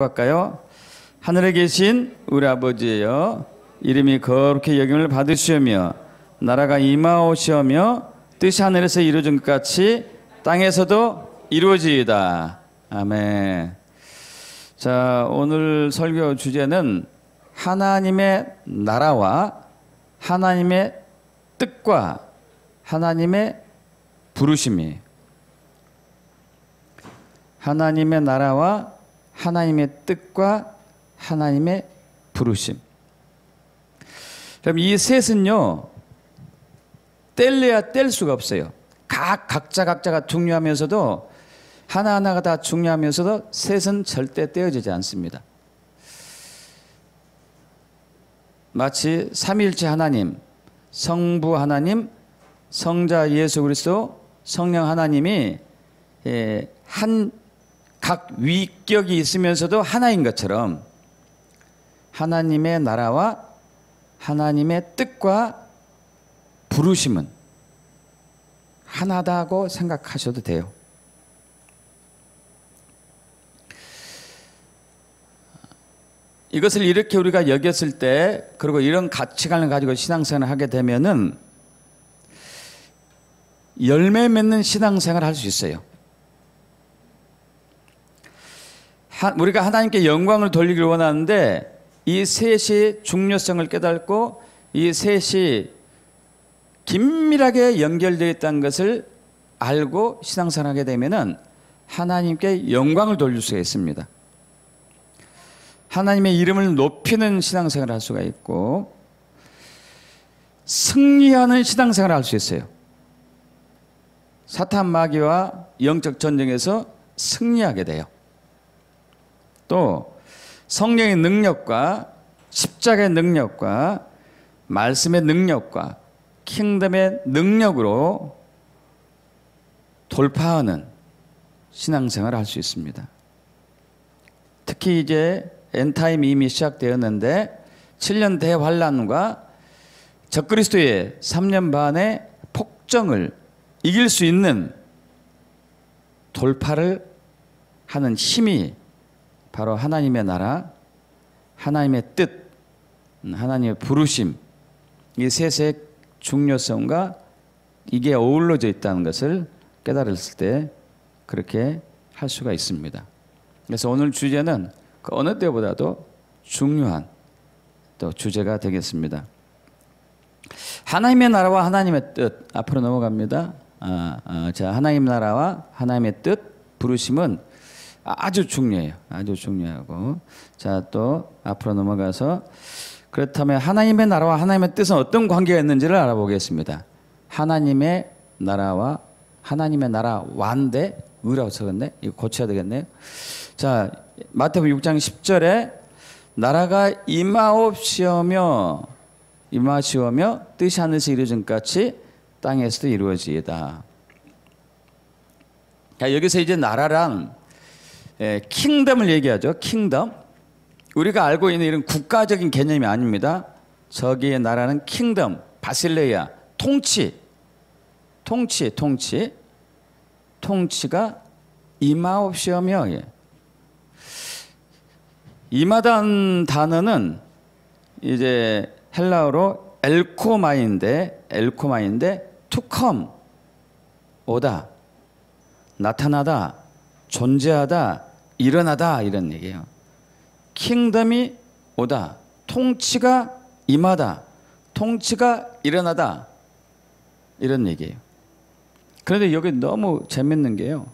할까요? 하늘에 계신 우리 아버지여, 이름이 거룩히 여김을 받으시오며 나라가 임하오시오며 뜻이 하늘에서 이루어진 것 같이 땅에서도 이루어지이다. 아멘. 자, 오늘 설교 주제는 하나님의 나라와 하나님의 뜻과 하나님의 부르심이에요. 하나님의 나라와 하나님의 뜻과 하나님의 부르심. 그럼 이 셋은요, 뗄래야 뗄 수가 없어요. 각자가 중요하면서도 하나하나가 다 중요하면서도 셋은 절대 떼어지지 않습니다. 마치 삼위일체 하나님, 성부 하나님, 성자 예수 그리스도, 성령 하나님이 각 위격이 있으면서도 하나인 것처럼 하나님의 나라와 하나님의 뜻과 부르심은 하나다고 생각하셔도 돼요. 이것을 이렇게 우리가 여겼을 때, 그리고 이런 가치관을 가지고 신앙생활을 하게 되면은 열매 맺는 신앙생활을 할 수 있어요. 우리가 하나님께 영광을 돌리기를 원하는데 이 셋이 중요성을 깨닫고 이 셋이 긴밀하게 연결되어 있다는 것을 알고 신앙생활하게 되면은 하나님께 영광을 돌릴 수가 있습니다. 하나님의 이름을 높이는 신앙생활을 할 수가 있고 승리하는 신앙생활을 할 수 있어요. 사탄 마귀와 영적 전쟁에서 승리하게 돼요. 또 성령의 능력과 십자가의 능력과 말씀의 능력과 킹덤의 능력으로 돌파하는 신앙생활을 할 수 있습니다. 특히 이제 엔타임이 이미 시작되었는데 7년 대환란과 적그리스도의 3년 반의 폭정을 이길 수 있는 돌파를 하는 힘이 바로 하나님의 나라, 하나님의 뜻, 하나님의 부르심, 이 셋의 중요성과 이게 어우러져 있다는 것을 깨달았을 때 그렇게 할 수가 있습니다. 그래서 오늘 주제는 그 어느 때보다도 중요한 또 주제가 되겠습니다. 하나님의 나라와 하나님의 뜻, 앞으로 넘어갑니다. 자, 하나님 나라와 하나님의 뜻, 부르심은 아주 중요해요. 아주 중요하고. 자, 또 앞으로 넘어가서 그렇다면 하나님의 나라와 하나님의 뜻은 어떤 관계가 있는지를 알아보겠습니다. 하나님의 나라와 하나님의 나라 완대 의라고 적었네. 이거 고쳐야 되겠네요. 자, 마태복음 6장 10절에 나라가 임하옵시오며 뜻이 하늘에서 이루어진 것 같이 땅에서도 이루어지이다. 자, 여기서 이제 나라랑 킹덤을 얘기하죠. 킹덤. 우리가 알고 있는 이런 국가적인 개념이 아닙니다. 저기의 나라는 킹덤, 바실레이아, 통치가 임하옵시오며. 임하다는 단어는 이제 헬라어로 엘코마인데 to come, 오다, 나타나다, 존재하다, 일어나다, 이런 얘기예요. 킹덤이 오다, 통치가 임하다, 통치가 일어나다, 이런 얘기예요. 그런데 여기 너무 재밌는 게요,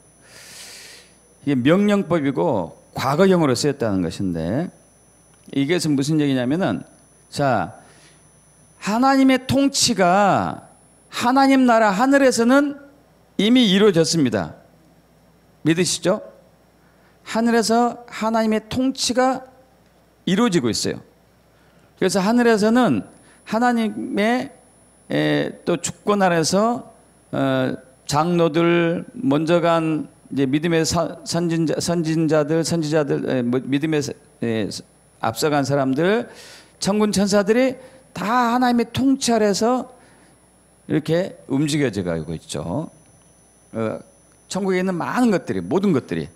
이게 명령법이고 과거형으로 쓰였다는 것인데, 이게 무슨 얘기냐면은, 자, 하나님의 통치가 하나님 나라 하늘에서는 이미 이루어졌습니다. 믿으시죠? 하늘에서 하나님의 통치가 이루어지고 있어요. 그래서 하늘에서는 하나님의 또 주권 아래서 장로들, 먼저 간 이제 믿음의 선지자들, 믿음에 앞서간 사람들, 천군 천사들이 다 하나님의 통치 아래서 이렇게 움직여져 가고 있죠. 천국에 있는 많은 것들이, 모든 것들이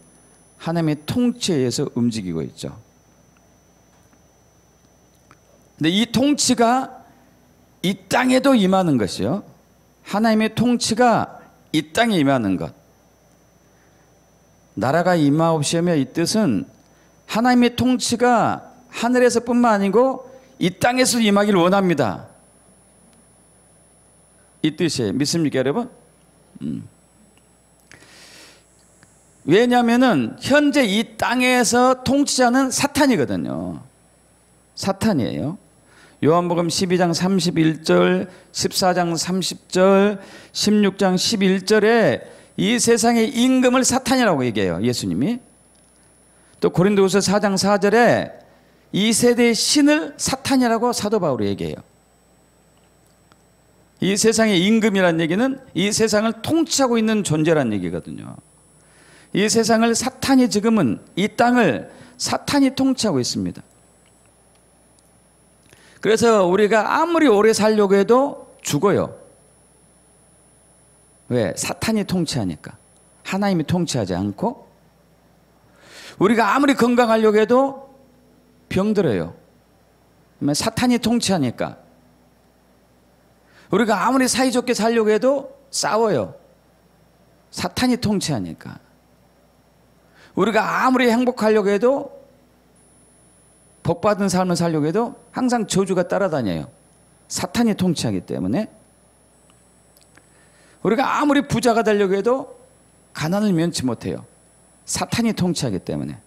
하나님의 통치에 의해서 움직이고 있죠. 근데 이 통치가 이 땅에도 임하는 것이요. 하나님의 통치가 이 땅에 임하는 것. 나라가 임하옵시며 이 뜻은 하나님의 통치가 하늘에서뿐만 아니고 이 땅에서 임하기를 원합니다. 이 뜻이에요. 믿습니까, 여러분? 왜냐하면은 현재 이 땅에서 통치자는 사탄이거든요. 사탄이에요. 요한복음 12장 31절, 14장 30절, 16장 11절에 이 세상의 임금을 사탄이라고 얘기해요. 예수님이. 또 고린도후서 4장 4절에 이 세대의 신을 사탄이라고 사도 바울이 얘기해요. 이 세상의 임금이란 얘기는 이 세상을 통치하고 있는 존재란 얘기거든요. 이 세상을 사탄이 지금은 이 땅을 사탄이 통치하고 있습니다. 그래서 우리가 아무리 오래 살려고 해도 죽어요. 왜? 사탄이 통치하니까. 하나님이 통치하지 않고. 우리가 아무리 건강하려고 해도 병들어요. 사탄이 통치하니까. 우리가 아무리 사이좋게 살려고 해도 싸워요. 사탄이 통치하니까. 우리가 아무리 행복하려고 해도, 복받은 삶을 살려고 해도 항상 저주가 따라다녀요. 사탄이 통치하기 때문에. 우리가 아무리 부자가 되려고 해도 가난을 면치 못해요. 사탄이 통치하기 때문에.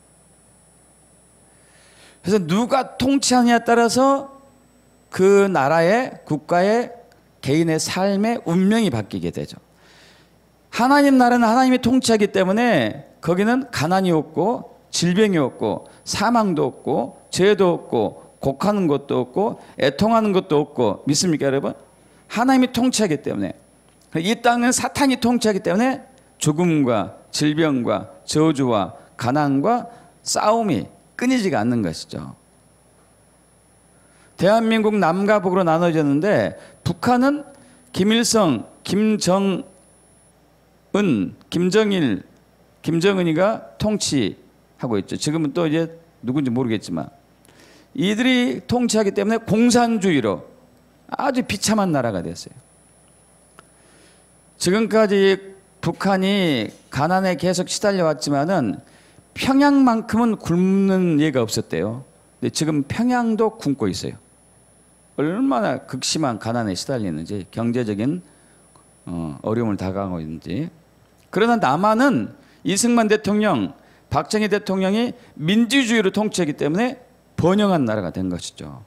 그래서 누가 통치하느냐에 따라서 그 나라의, 국가의, 개인의 삶의 운명이 바뀌게 되죠. 하나님 나라는 하나님이 통치하기 때문에 거기는 가난이 없고 질병이 없고 사망도 없고 죄도 없고 곡하는 것도 없고 애통하는 것도 없고. 믿습니까, 여러분? 하나님이 통치하기 때문에. 이 땅은 사탄이 통치하기 때문에 죽음과 질병과 저주와 가난과 싸움이 끊이지가 않는 것이죠. 대한민국 남과 북으로 나눠졌는데 북한은 김일성, 김정은, 김정일, 김정은이가 통치하고 있죠. 지금은 또 이제 누군지 모르겠지만 이들이 통치하기 때문에 공산주의로 아주 비참한 나라가 됐어요. 지금까지 북한이 가난에 계속 시달려왔지만은 평양만큼은 굶는 예가 없었대요. 근데 지금 평양도 굶고 있어요. 얼마나 극심한 가난에 시달리는지, 경제적인 어려움을 당하고 있는지. 그러나 남한은 이승만 대통령, 박정희 대통령이 민주주의로 통치하기 때문에 번영한 나라가 된 것이죠.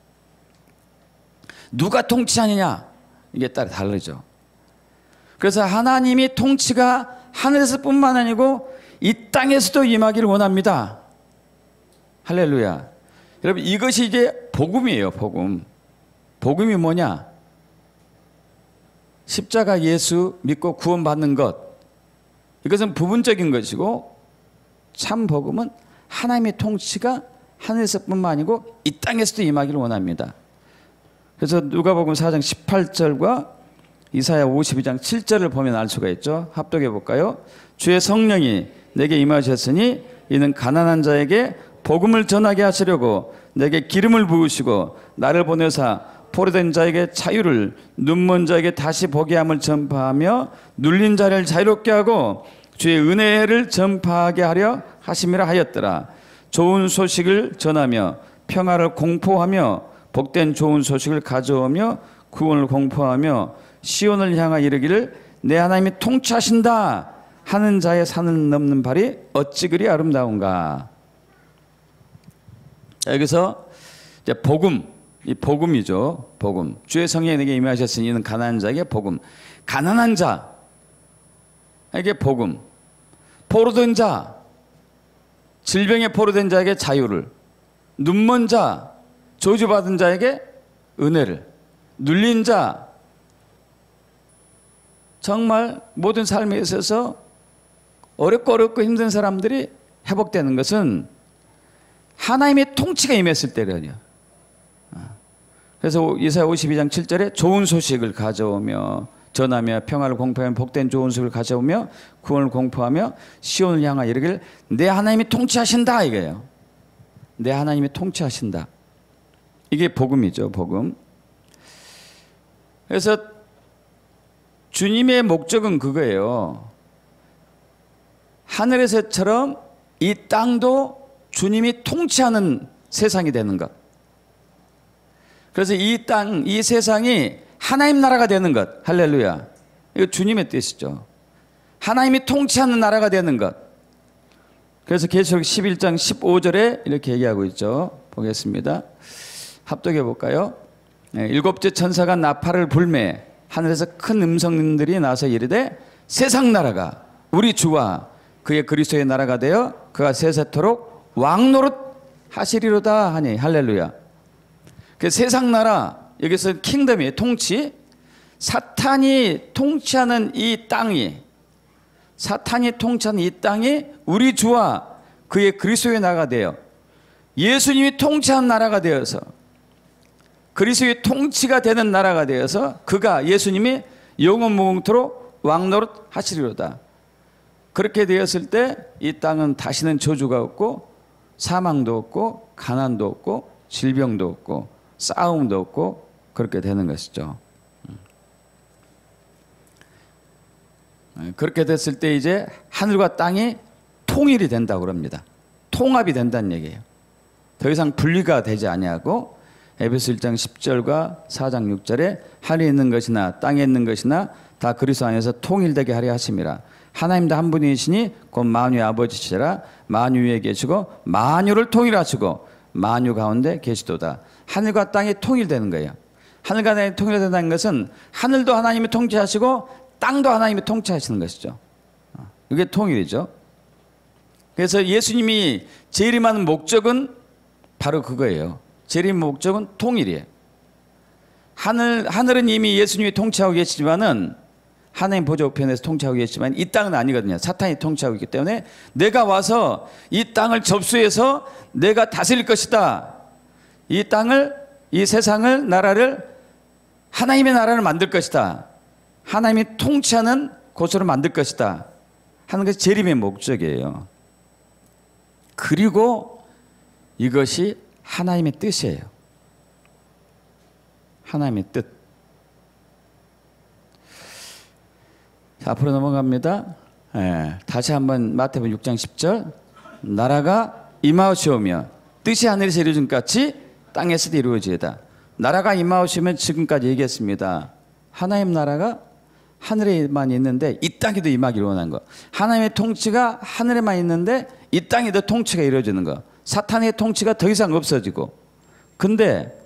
누가 통치하느냐, 이게 따라 다르죠. 그래서 하나님이 통치가 하늘에서뿐만 아니고 이 땅에서도 임하기를 원합니다. 할렐루야. 여러분, 이것이 이제 복음이에요. 복음. 복음이 뭐냐? 십자가 예수 믿고 구원받는 것. 이것은 부분적인 것이고 참 복음은 하나님의 통치가 하늘에서뿐만 아니고 이 땅에서도 임하기를 원합니다. 그래서 누가복음 4장 18절과 이사야 52장 7절을 보면 알 수가 있죠. 합독해 볼까요? 주의 성령이 내게 임하셨으니 이는 가난한 자에게 복음을 전하게 하시려고 내게 기름을 부으시고 나를 보내사 포로된 자에게 자유를, 눈먼 자에게 다시 보게 함을 전파하며 눌린 자를 자유롭게 하고 주의 은혜를 전파하게 하려 하심이라 하였더라. 좋은 소식을 전하며 평화를 공포하며 복된 좋은 소식을 가져오며 구원을 공포하며 시온을 향하여 이르기를 내 하나님이 통치하신다 하는 자의 산을 넘는 발이 어찌 그리 아름다운가. 여기서 이제 복음, 이 복음이죠. 복음. 주의 성령이 내게 임하셨으니 이는 가난한 자에게 복음. 가난한 자에게 복음. 포로된 자, 질병에 포로된 자에게 자유를, 눈먼 자, 저주받은 자에게 은혜를, 눌린 자, 정말 모든 삶에 있어서 어렵고 힘든 사람들이 회복되는 것은 하나님의 통치가 임했을 때거든요. 그래서 이사야 52장 7절에 좋은 소식을 가져오며 전하며 평화를 공포하며 복된 좋은 소식을 가져오며 구원을 공포하며 시온을 향하여 이르기를 내 하나님이 통치하신다 이거예요. 내 하나님이 통치하신다. 이게 복음이죠. 복음. 그래서 주님의 목적은 그거예요. 하늘에서처럼 이 땅도 주님이 통치하는 세상이 되는 것. 그래서 이 땅, 이 세상이 하나님 나라가 되는 것. 할렐루야. 이거 주님의 뜻이죠. 하나님이 통치하는 나라가 되는 것. 그래서 계시록 11장 15절에 이렇게 얘기하고 있죠. 보겠습니다. 합독해 볼까요? 일곱째 천사가 나팔을 불매 하늘에서 큰 음성들이 나서 이르되 세상 나라가 우리 주와 그의 그리스도의 나라가 되어 그가 세세토록 왕노릇 하시리로다 하니 할렐루야. 그 세상 나라 여기서 킹덤이 통치 사탄이 통치하는 이 땅이 우리 주와 그의 그리스도의 나라가 되어 예수님이 통치하는 나라가 되어서 그리스도의 통치가 되는 나라가 되어서 그가 예수님이 영원 무궁토록 왕노릇 하시리로다. 그렇게 되었을 때 이 땅은 다시는 저주가 없고 사망도 없고 가난도 없고 질병도 없고 싸움도 없고 그렇게 되는 것이죠. 그렇게 됐을 때 이제 하늘과 땅이 통일이 된다고 그럽니다. 통합이 된다는 얘기예요. 더 이상 분리가 되지 아니하고 에베소 1장 10절과 4장 6절에 하늘에 있는 것이나 땅에 있는 것이나 다 그리스도 안에서 통일되게 하려 하심이라. 하나님도 한 분이시니 곧 만유의 아버지시라. 만유 위에 계시고 만유를 통일하시고 만유 가운데 계시도다. 하늘과 땅이 통일되는 거예요. 하늘과 땅이 통일된다는 것은 하늘도 하나님이 통치하시고 땅도 하나님이 통치하시는 것이죠. 이게 통일이죠. 그래서 예수님이 재림하는 목적은 바로 그거예요. 재림 목적은 통일이에요. 하늘은 이미 예수님이 통치하고 계시지만은 하나님 보좌 우편에서 통치하고 계시지만 이 땅은 아니거든요. 사탄이 통치하고 있기 때문에 내가 와서 이 땅을 접수해서 내가 다스릴 것이다. 이 땅을, 이 세상을, 나라를 하나님의 나라를 만들 것이다. 하나님이 통치하는 곳으로 만들 것이다 하는 것이 재림의 목적이에요. 그리고 이것이 하나님의 뜻이에요. 하나님의 뜻. 자, 앞으로 넘어갑니다. 다시 한번 마태복음 6장 10절 나라가 임하시오며 뜻이 하늘에서 이루어진 것 같이 땅에서도 이루어지이다. 나라가 임하시면 지금까지 얘기했습니다. 하나님 나라가 하늘에만 있는데 이 땅에도 임하기를 원한 거. 하나님의 통치가 하늘에만 있는데 이 땅에도 통치가 이루어지는 거. 사탄의 통치가 더 이상 없어지고. 근데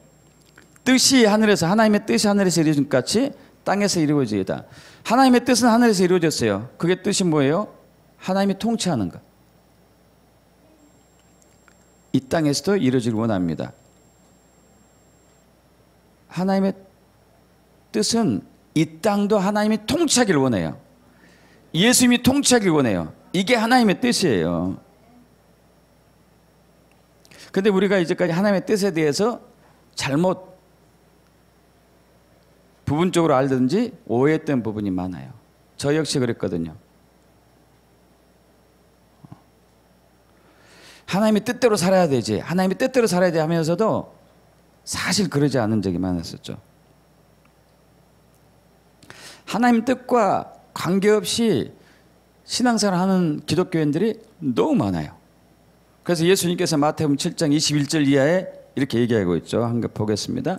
뜻이 하늘에서 하나님의 뜻이 하늘에서 이루어진 것 같이 땅에서 이루어지이다. 하나님의 뜻은 하늘에서 이루어졌어요. 그게 뜻이 뭐예요? 하나님이 통치하는 것. 이 땅에서도 이루어지길 원합니다. 하나님의 뜻은 이 땅도 하나님이 통치하기를 원해요. 예수님이 통치하기를 원해요. 이게 하나님의 뜻이에요. 근데 우리가 이제까지 하나님의 뜻에 대해서 잘못 부분적으로 알든지 오해했던 부분이 많아요. 저 역시 그랬거든요. 하나님의 뜻대로 살아야 되지, 하나님의 뜻대로 살아야 돼 하면서도 사실 그러지 않은 적이 많았었죠. 하나님 뜻과 관계없이 신앙생활 하는 기독교인들이 너무 많아요. 그래서 예수님께서 마태복음 7장 21절 이하에 이렇게 얘기하고 있죠. 한 번 보겠습니다.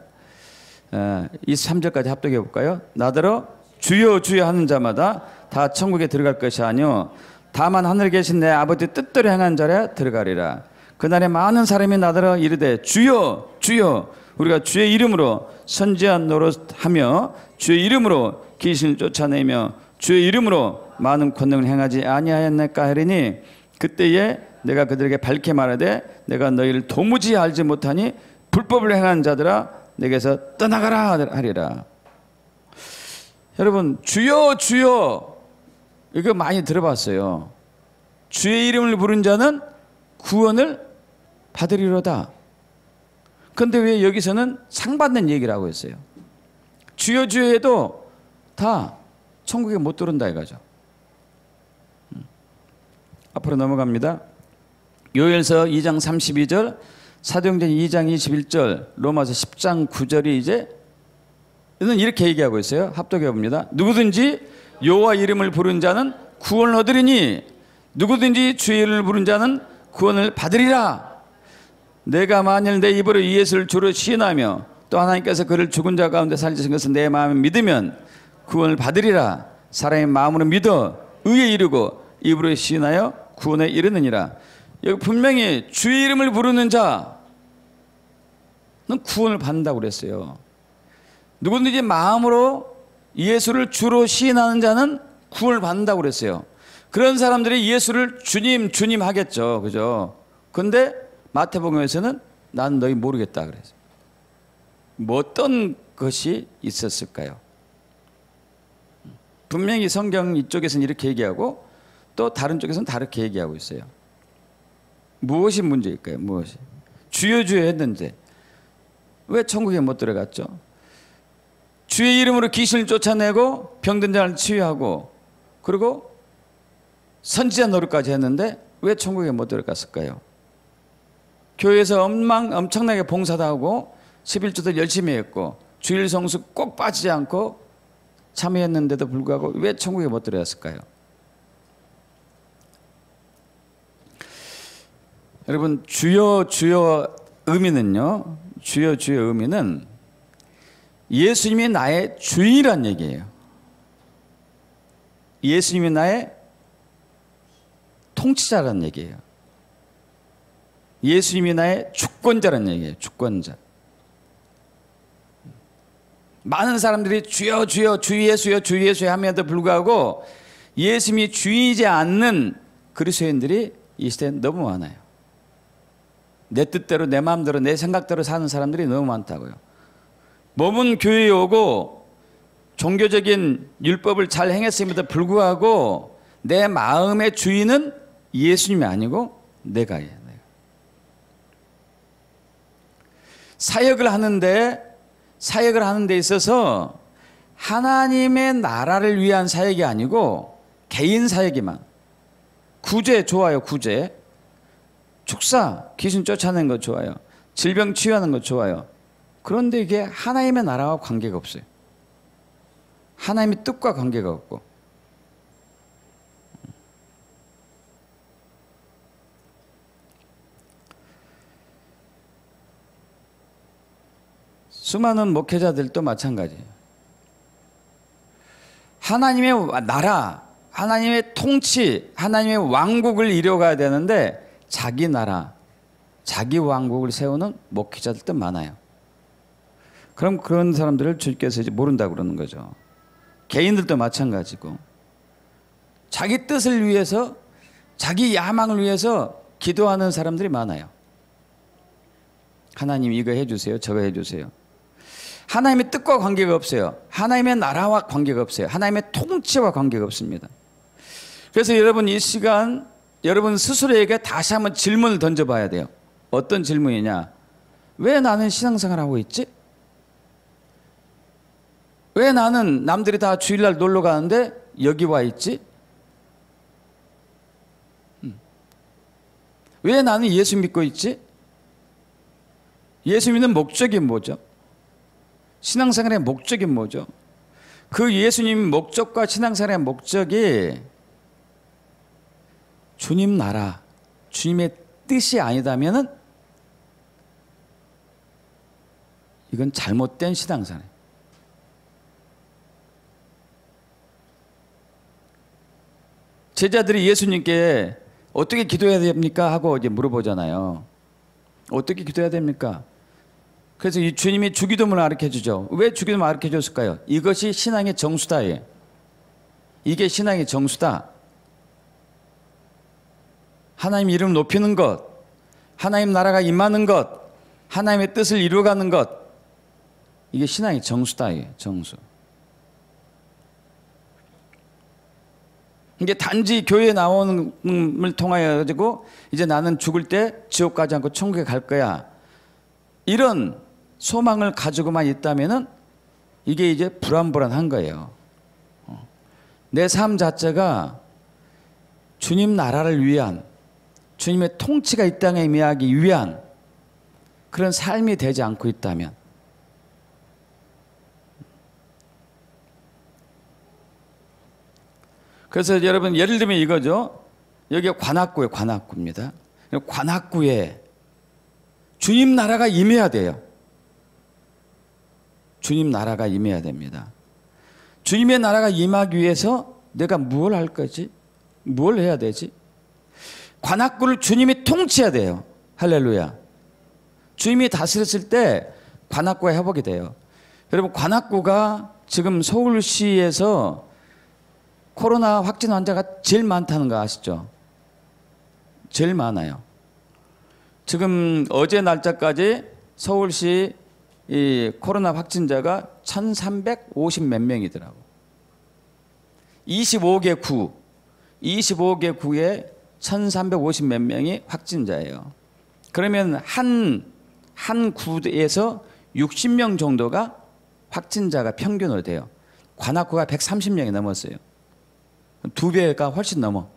23절까지 합독해 볼까요? 나더러 주여 주여 하는 자마다 다 천국에 들어갈 것이 아니요 다만 하늘에 계신 내 아버지 뜻대로 행한 자라 들어가리라. 그날에 많은 사람이 나더러 이르되 주여 주여 우리가 주의 이름으로 선지한 노릇하며 주의 이름으로 귀신을 쫓아내며 주의 이름으로 많은 권능을 행하지 아니하였나까 하리니 그때에 내가 그들에게 밝게 말하되 내가 너희를 도무지 알지 못하니 불법을 행하는 자들아 내게서 떠나가라 하리라. 여러분 주여 주여 이거 많이 들어봤어요. 주의 이름을 부른 자는 구원을 받으리로다. 그런데 왜 여기서는 상 받는 얘기를 하고 있어요? 주여 주여 해도 다 천국에 못 들어온다 이거죠. 앞으로 넘어갑니다. 요엘서 2장 32절, 사도행전 2장 21절, 로마서 10장 9절이 이제 이는 이렇게 얘기하고 있어요. 합독해 봅니다. 누구든지 여호와 이름을 부른 자는 구원을 얻으리니 누구든지 주의 이름을 부른 자는 구원을 받으리라. 내가 만일 내 입으로 이 예수를 주로 시인하며 또 하나님께서 그를 죽은 자 가운데 살리신 것을 내 마음에 믿으면 구원을 받으리라. 사람의 마음으로 믿어 의에 이르고 입으로 시인하여 구원에 이르느니라. 여기 분명히 주의 이름을 부르는 자는 구원을 받는다고 그랬어요. 누구든지 마음으로 예수를 주로 시인하는 자는 구원을 받는다고 그랬어요. 그런 사람들이 예수를 주님 주님 하겠죠. 그죠? 근데 마태복음에서는 난 너희 모르겠다 그랬어요. 뭐 어떤 것이 있었을까요? 분명히 성경 이쪽에서는 이렇게 얘기하고 또 다른 쪽에서는 다르게 얘기하고 있어요. 무엇이 문제일까요? 무엇이? 주여 주여 했는데 왜 천국에 못 들어갔죠? 주의 이름으로 귀신을 쫓아내고 병든 자를 치유하고 그리고 선지자 노릇까지 했는데 왜 천국에 못 들어갔을까요? 교회에서 엄청나게 봉사도 하고 11조도 열심히 했고 주일 성수 꼭 빠지지 않고 참여했는데도 불구하고 왜 천국에 못 들어갔을까요? 여러분 주여 주여 의미는요. 주여 주여 의미는 예수님이 나의 주인이란 얘기예요. 예수님이 나의 통치자란 얘기예요. 예수님이 나의 주권자란 얘기예요. 주권자. 많은 사람들이 주여 주여 주 예수여 주 예수여 함에도 불구하고 예수님이 주인이지 않는 그리스도인들이 이 시대에 너무 많아요. 내 뜻대로 내 마음대로 내 생각대로 사는 사람들이 너무 많다고요. 몸은 교회에 오고 종교적인 율법을 잘 행했음에도 불구하고 내 마음의 주인은 예수님이 아니고 내가예요. 사역을 하는 데 있어서 하나님의 나라를 위한 사역이 아니고 개인 사역이만. 구제 좋아요. 구제. 축사 귀신 쫓아내는 거 좋아요. 질병 치유하는 거 좋아요. 그런데 이게 하나님의 나라와 관계가 없어요. 하나님의 뜻과 관계가 없고. 수많은 목회자들도 마찬가지예요. 하나님의 나라, 하나님의 통치, 하나님의 왕국을 이뤄가야 되는데 자기 나라, 자기 왕국을 세우는 목회자들도 많아요. 그럼 그런 사람들을 주님께서 이제 모른다고 그러는 거죠. 개인들도 마찬가지고 자기 뜻을 위해서 자기 야망을 위해서 기도하는 사람들이 많아요. 하나님 이거 해주세요. 저거 해주세요. 하나님의 뜻과 관계가 없어요. 하나님의 나라와 관계가 없어요. 하나님의 통치와 관계가 없습니다. 그래서 여러분 이 시간 여러분 스스로에게 다시 한번 질문을 던져봐야 돼요. 어떤 질문이냐? 왜 나는 신앙생활하고 있지? 왜 나는 남들이 다 주일날 놀러 가는데 여기 와 있지? 왜 나는 예수 믿고 있지? 예수 믿는 목적이 뭐죠? 신앙생활의 목적이 뭐죠? 그 예수님 목적과 신앙생활의 목적이 주님 나라, 주님의 뜻이 아니다면은 이건 잘못된 신앙생활. 제자들이 예수님께 어떻게 기도해야 됩니까? 하고 이제 물어보잖아요. 어떻게 기도해야 됩니까? 그래서 이 주님이 주기도문을 가르쳐 주죠. 왜 주기도문을 가르쳐 줬을까요? 이것이 신앙의 정수다. 이게 신앙의 정수다. 하나님 이름 높이는 것, 하나님 나라가 임하는 것, 하나님의 뜻을 이루어가는 것, 이게 신앙의 정수다. 정수. 이게 단지 교회에 나오는 걸 통하여 가지고 이제 나는 죽을 때 지옥 가지 않고 천국에 갈 거야. 이런 소망을 가지고만 있다면은 이게 이제 불안불안한 거예요. 내 삶 자체가 주님 나라를 위한, 주님의 통치가 이 땅에 임하기 위한 그런 삶이 되지 않고 있다면, 그래서 여러분 예를 들면 이거죠. 여기가 관악구예요. 관악구입니다. 관악구에 주님 나라가 임해야 돼요. 주님 나라가 임해야 됩니다. 주님의 나라가 임하기 위해서 내가 무엇을 할 거지? 뭘 해야 되지? 관악구를 주님이 통치해야 돼요. 할렐루야. 주님이 다스렸을 때 관악구가 회복이 돼요. 여러분 관악구가 지금 서울시에서 코로나 확진 환자가 제일 많다는 거 아시죠? 제일 많아요. 지금 어제 날짜까지 서울시 이 코로나 확진자가 1350 몇 명이더라고. 25개 구에 1350 몇 명이 확진자예요. 그러면 한 구에서 60명 정도가 확진자가 평균으로 돼요. 관악구가 130명이 넘었어요. 2배가 훨씬 넘어.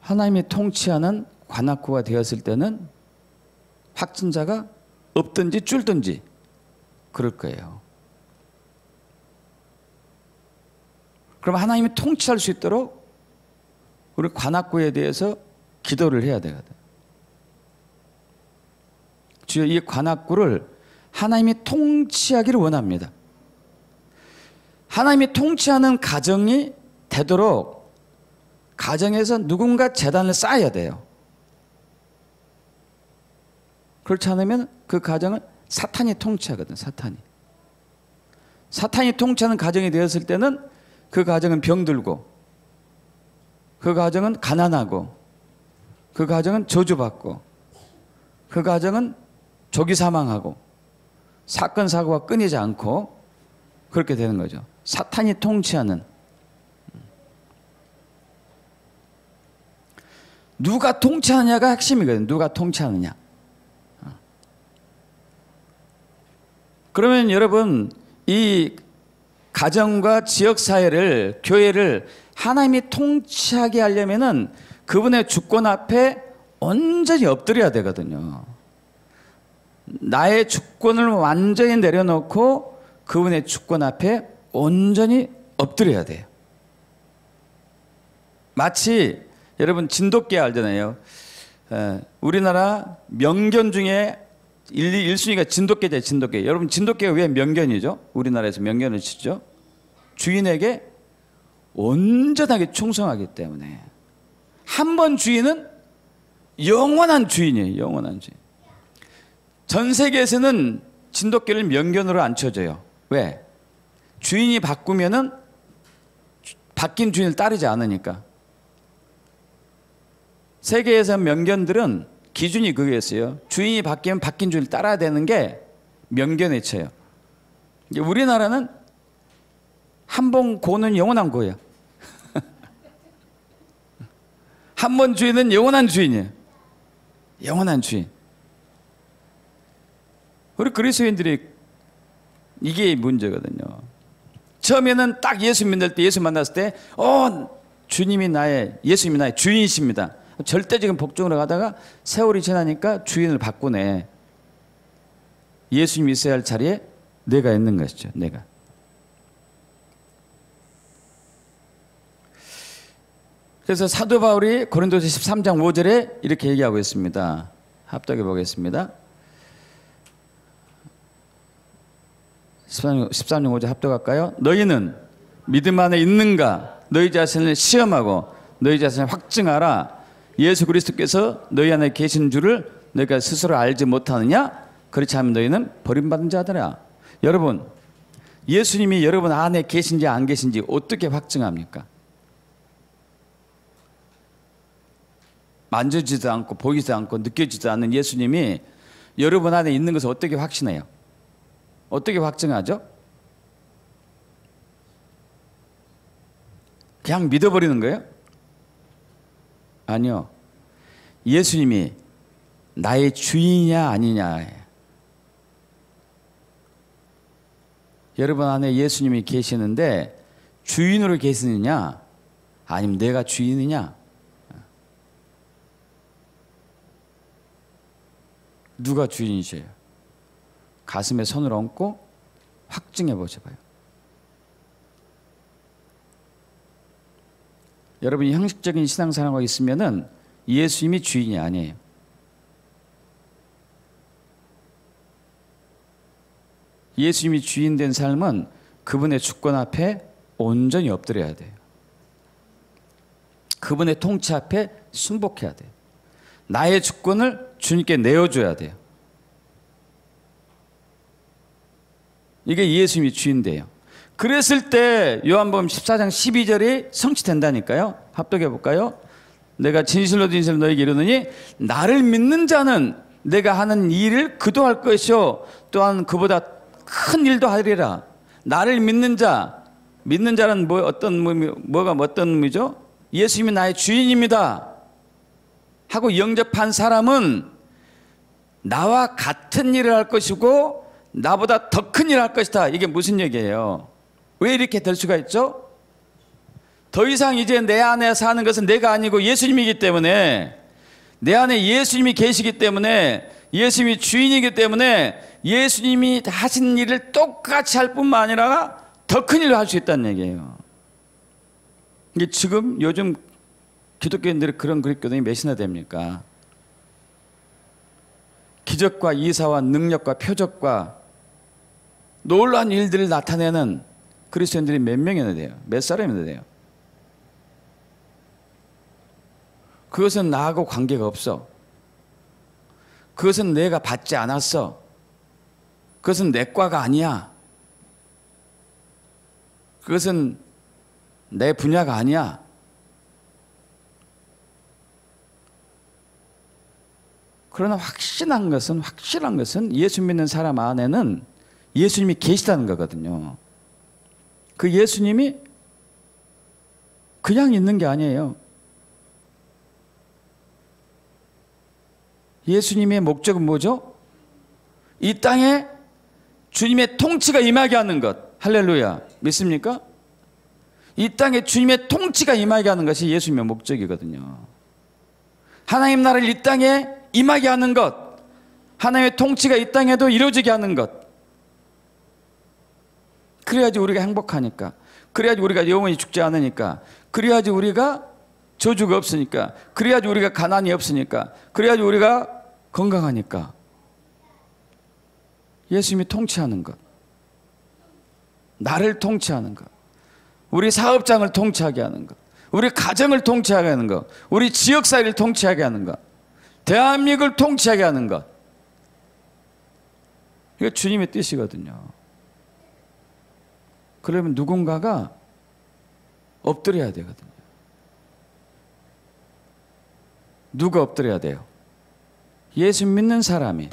하나님이 통치하는 관악구가 되었을 때는 확진자가 없든지 줄든지 그럴 거예요. 그럼 하나님이 통치할 수 있도록 우리 관악구에 대해서 기도를 해야 되거든. 주여, 이 관악구를 하나님이 통치하기를 원합니다. 하나님이 통치하는 가정이 되도록 가정에서 누군가 재단을 쌓아야 돼요. 그렇지 않으면 그 가정을 사탄이 통치하거든. 사탄이 통치하는 가정이 되었을 때는 그 가정은 병들고, 그 가정은 가난하고, 그 가정은 저주받고, 그 가정은 조기 사망하고, 사건 사고가 끊이지 않고 그렇게 되는 거죠. 사탄이 통치하는. 누가 통치하느냐가 핵심이거든요. 누가 통치하느냐. 그러면 여러분, 이 가정과 지역사회를, 교회를 하나님이 통치하게 하려면은 그분의 주권 앞에 온전히 엎드려야 되거든요. 나의 주권을 완전히 내려놓고 그분의 주권 앞에 온전히 엎드려야 돼요. 마치 여러분 진돗개 알잖아요. 우리나라 명견 중에 1순위가 진돗개죠. 진돗개. 여러분 진돗개가 왜 명견이죠? 우리나라에서 명견을 치죠. 주인에게 온전하게 충성하기 때문에. 한 번 주인은 영원한 주인이에요. 영원한 주인. 전 세계에서는 진돗개를 명견으로 안 쳐줘요. 왜? 주인이 바꾸면은 바뀐 주인을 따르지 않으니까. 세계에서 명견들은 기준이 그거였어요. 주인이 바뀌면 바뀐 주인을 따라야 되는 게 명견에 쳐요. 우리나라는 한 번 고는 영원한 고예요. 한 번 주인은 영원한 주인이에요. 영원한 주인. 우리 그리스도인들이 이게 문제거든요. 처음에는 딱 예수 믿을 때, 예수 만났을 때, 주님이 예수님이 나의 주인이십니다. 절대적인 복종으로 가다가 세월이 지나니까 주인을 바꾸네. 예수님이 있어야 할 자리에 내가 있는 것이죠. 내가. 그래서 사도 바울이 고린도서 13장 5절에 이렇게 얘기하고 있습니다. 합독해 보겠습니다. 13장 5절 합독할까요? 너희는 믿음 안에 있는가? 너희 자신을 시험하고 너희 자신을 확증하라. 예수 그리스도께서 너희 안에 계신 줄을 너희가 스스로 알지 못하느냐? 그렇지 않으면 너희는 버림받은 자들아. 여러분, 예수님이 여러분 안에 계신지 안 계신지 어떻게 확증합니까? 만져지도 않고 보이지도 않고 느껴지지도 않는 예수님이 여러분 안에 있는 것을 어떻게 확신해요? 어떻게 확증하죠? 그냥 믿어버리는 거예요? 아니요. 예수님이 나의 주인이냐 아니냐. 여러분 안에 예수님이 계시는데 주인으로 계시느냐 아니면 내가 주인이냐. 누가 주인이세요? 가슴에 손을 얹고 확증해 보셔봐요. 여러분이 형식적인 신앙생활하고 있으면은 예수님이 주인이 아니에요. 예수님이 주인 된 삶은 그분의 주권 앞에 온전히 엎드려야 돼요. 그분의 통치 앞에 순복해야 돼요. 나의 주권을 주님께 내어줘야 돼요. 이게 예수님이 주인돼요. 그랬을 때 요한복음 14장 12절이 성취된다니까요. 합독해 볼까요? 내가 진실로 진실로 너에게 이르노니 나를 믿는 자는 내가 하는 일을 그도 할 것이요 또한 그보다 큰 일도 하리라. 나를 믿는 자, 믿는 자는 어떤 의미죠? 예수님이 나의 주인입니다 하고 영접한 사람은 나와 같은 일을 할 것이고 나보다 더 큰 일을 할 것이다. 이게 무슨 얘기예요? 왜 이렇게 될 수가 있죠? 더 이상 이제 내 안에 사는 것은 내가 아니고 예수님이기 때문에, 내 안에 예수님이 계시기 때문에, 예수님이 주인이기 때문에 예수님이 하신 일을 똑같이 할 뿐만 아니라 더 큰 일을 할 수 있다는 얘기예요. 이게 지금 요즘 기독교인들이 그런 그리스도인이 몇이나 됩니까? 기적과 이사와 능력과 표적과 놀라운 일들을 나타내는 그리스도인들이 몇 명이나 돼요? 몇 사람이나 돼요? 그것은 나하고 관계가 없어. 그것은 내가 받지 않았어. 그것은 내 과가 아니야. 그것은 내 분야가 아니야. 그러나 확실한 것은 예수 믿는 사람 안에는 예수님이 계시다는 거거든요. 그 예수님이 그냥 있는 게 아니에요. 예수님의 목적은 뭐죠? 이 땅에 주님의 통치가 임하게 하는 것. 할렐루야. 믿습니까? 이 땅에 주님의 통치가 임하게 하는 것이 예수님의 목적이거든요. 하나님 나라를 이 땅에 임하게 하는 것, 하나님의 통치가 이 땅에도 이루어지게 하는 것. 그래야지 우리가 행복하니까, 그래야지 우리가 영원히 죽지 않으니까, 그래야지 우리가 저주가 없으니까, 그래야지 우리가 가난이 없으니까, 그래야지 우리가 건강하니까. 예수님이 통치하는 것, 나를 통치하는 것, 우리 사업장을 통치하게 하는 것, 우리 가정을 통치하게 하는 것, 우리 지역사회를 통치하게 하는 것, 대한민국을 통치하게 하는 것. 이게 주님의 뜻이거든요. 그러면 누군가가 엎드려야 되거든요. 누가 엎드려야 돼요? 예수 믿는 사람이.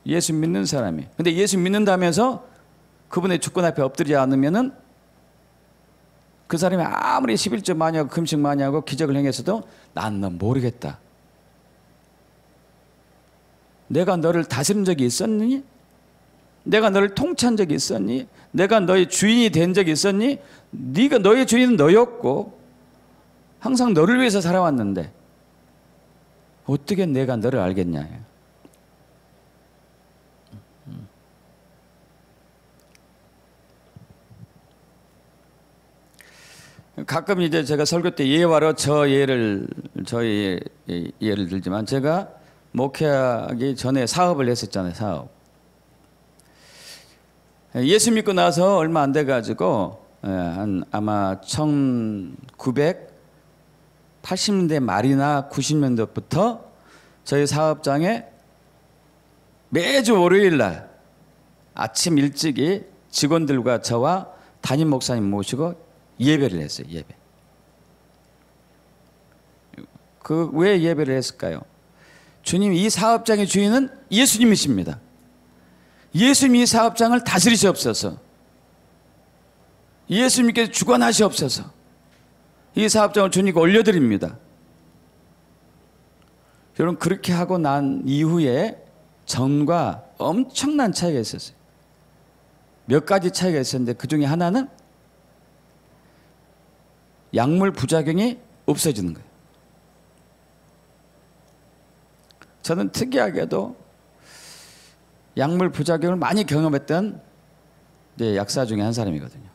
예수 믿는 사람이. 근데 예수 믿는다면서 그분의 주권 앞에 엎드리지 않으면은 그 사람이 아무리 11조 많이 하고 금식 많이 하고 기적을 행했어도 난 너 모르겠다. 내가 너를 다스린 적이 있었니? 내가 너를 통치한 적이 있었니? 내가 너의 주인이 된 적이 있었니? 네가 너의 주인은 너였고 항상 너를 위해서 살아왔는데 어떻게 내가 너를 알겠냐? 가끔 이제 제가 설교 때 예화로 저의 예를 들지만 제가 목회하기 전에 사업을 했었잖아요. 사업. 예수 믿고 나서 얼마 안 돼가지고 아마 1980년대 말이나 90년대부터 저희 사업장에 매주 월요일 날 아침 일찍이 직원들과 저와 담임 목사님 모시고 예배를 했어요. 예배. 왜 예배를 했을까요? 주님, 이 사업장의 주인은 예수님이십니다. 예수님이 이 사업장을 다스리시옵소서. 예수님께서 주관하시옵소서. 이 사업장을 주님께 올려드립니다. 여러분 그렇게 하고 난 이후에 전과 엄청난 차이가 있었어요. 몇 가지 차이가 있었는데 그 중에 하나는 약물 부작용이 없어지는 거예요. 저는 특이하게도 약물 부작용을 많이 경험했던 약사 중에 한 사람이거든요.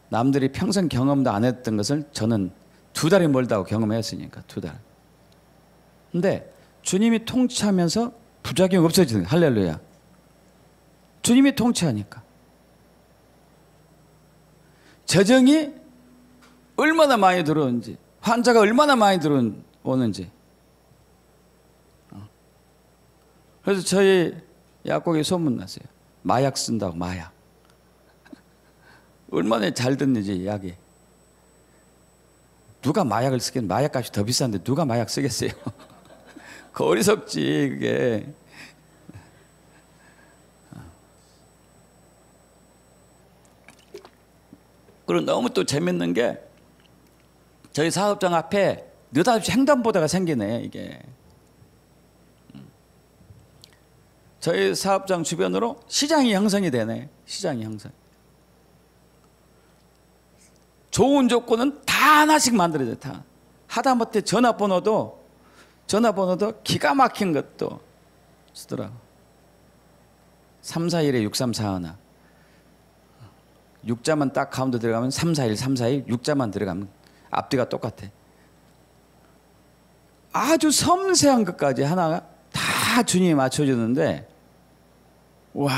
남들이 평생 경험도 안 했던 것을 저는 2달이 멀다고 경험했으니까 2달. 근데 주님이 통치하면서 부작용이 없어지는 거예요. 할렐루야. 주님이 통치하니까. 재정이 얼마나 많이 들어오는지, 환자가 얼마나 많이 들어오는지. 그래서 저희 약국에 소문났어요. 마약 쓴다고, 마약. 얼마나 잘 듣는지, 약이. 누가 마약을 쓰겠는, 마약값이 더 비싼데 누가 마약 쓰겠어요? 그 어리석지, 그게. 그리고 너무 또 재밌는 게 저희 사업장 앞에 느닷없이 횡단보도가 생기네, 이게. 저희 사업장 주변으로 시장이 형성이 되네. 시장이 형성. 좋은 조건은 다 하나씩 만들어져요. 다. 하다못해 전화번호도 기가 막힌 것도 쓰더라고. 341에 6341. 6자만 딱 가운데 들어가면 341, 341, 6자만 들어가면 앞뒤가 똑같아. 아주 섬세한 것까지 하나가 다 주님이 맞춰주는데, 와,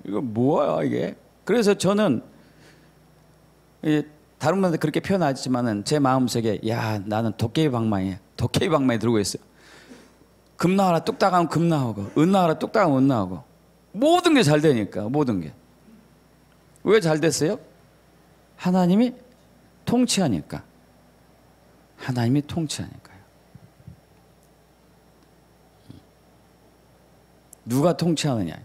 이거 뭐야 이게? 그래서 저는 다른 분한테 그렇게 표현하지만은 제 마음속에, 야, 나는 도깨비 방망이야. 도깨비 방망이 들고 있어요. 금 나와라 뚝딱 하면 금 나오고, 은 나와라 뚝딱 하면 은 나오고, 모든 게 잘 되니까. 모든 게. 왜 잘 됐어요? 하나님이 통치하니까. 하나님이 통치하니까요. 누가 통치하느냐?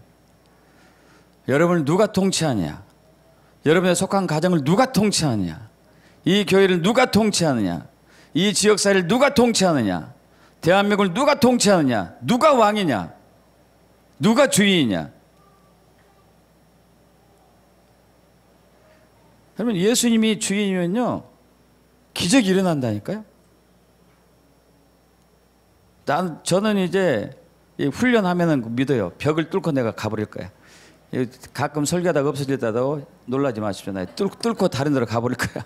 여러분을 누가 통치하냐? 여러분의 속한 가정을 누가 통치하느냐? 이 교회를 누가 통치하느냐? 이 지역사회를 누가 통치하느냐? 대한민국을 누가 통치하느냐? 누가 왕이냐? 누가 주인이냐? 여러분, 예수님이 주인이면요, 기적이 일어난다니까요. 저는 이제 훈련하면은 믿어요. 벽을 뚫고 내가 가버릴 거야. 가끔 설교하다가 없어지다도 놀라지 마십시오. 나 뚫고 다른 데로 가버릴 거야.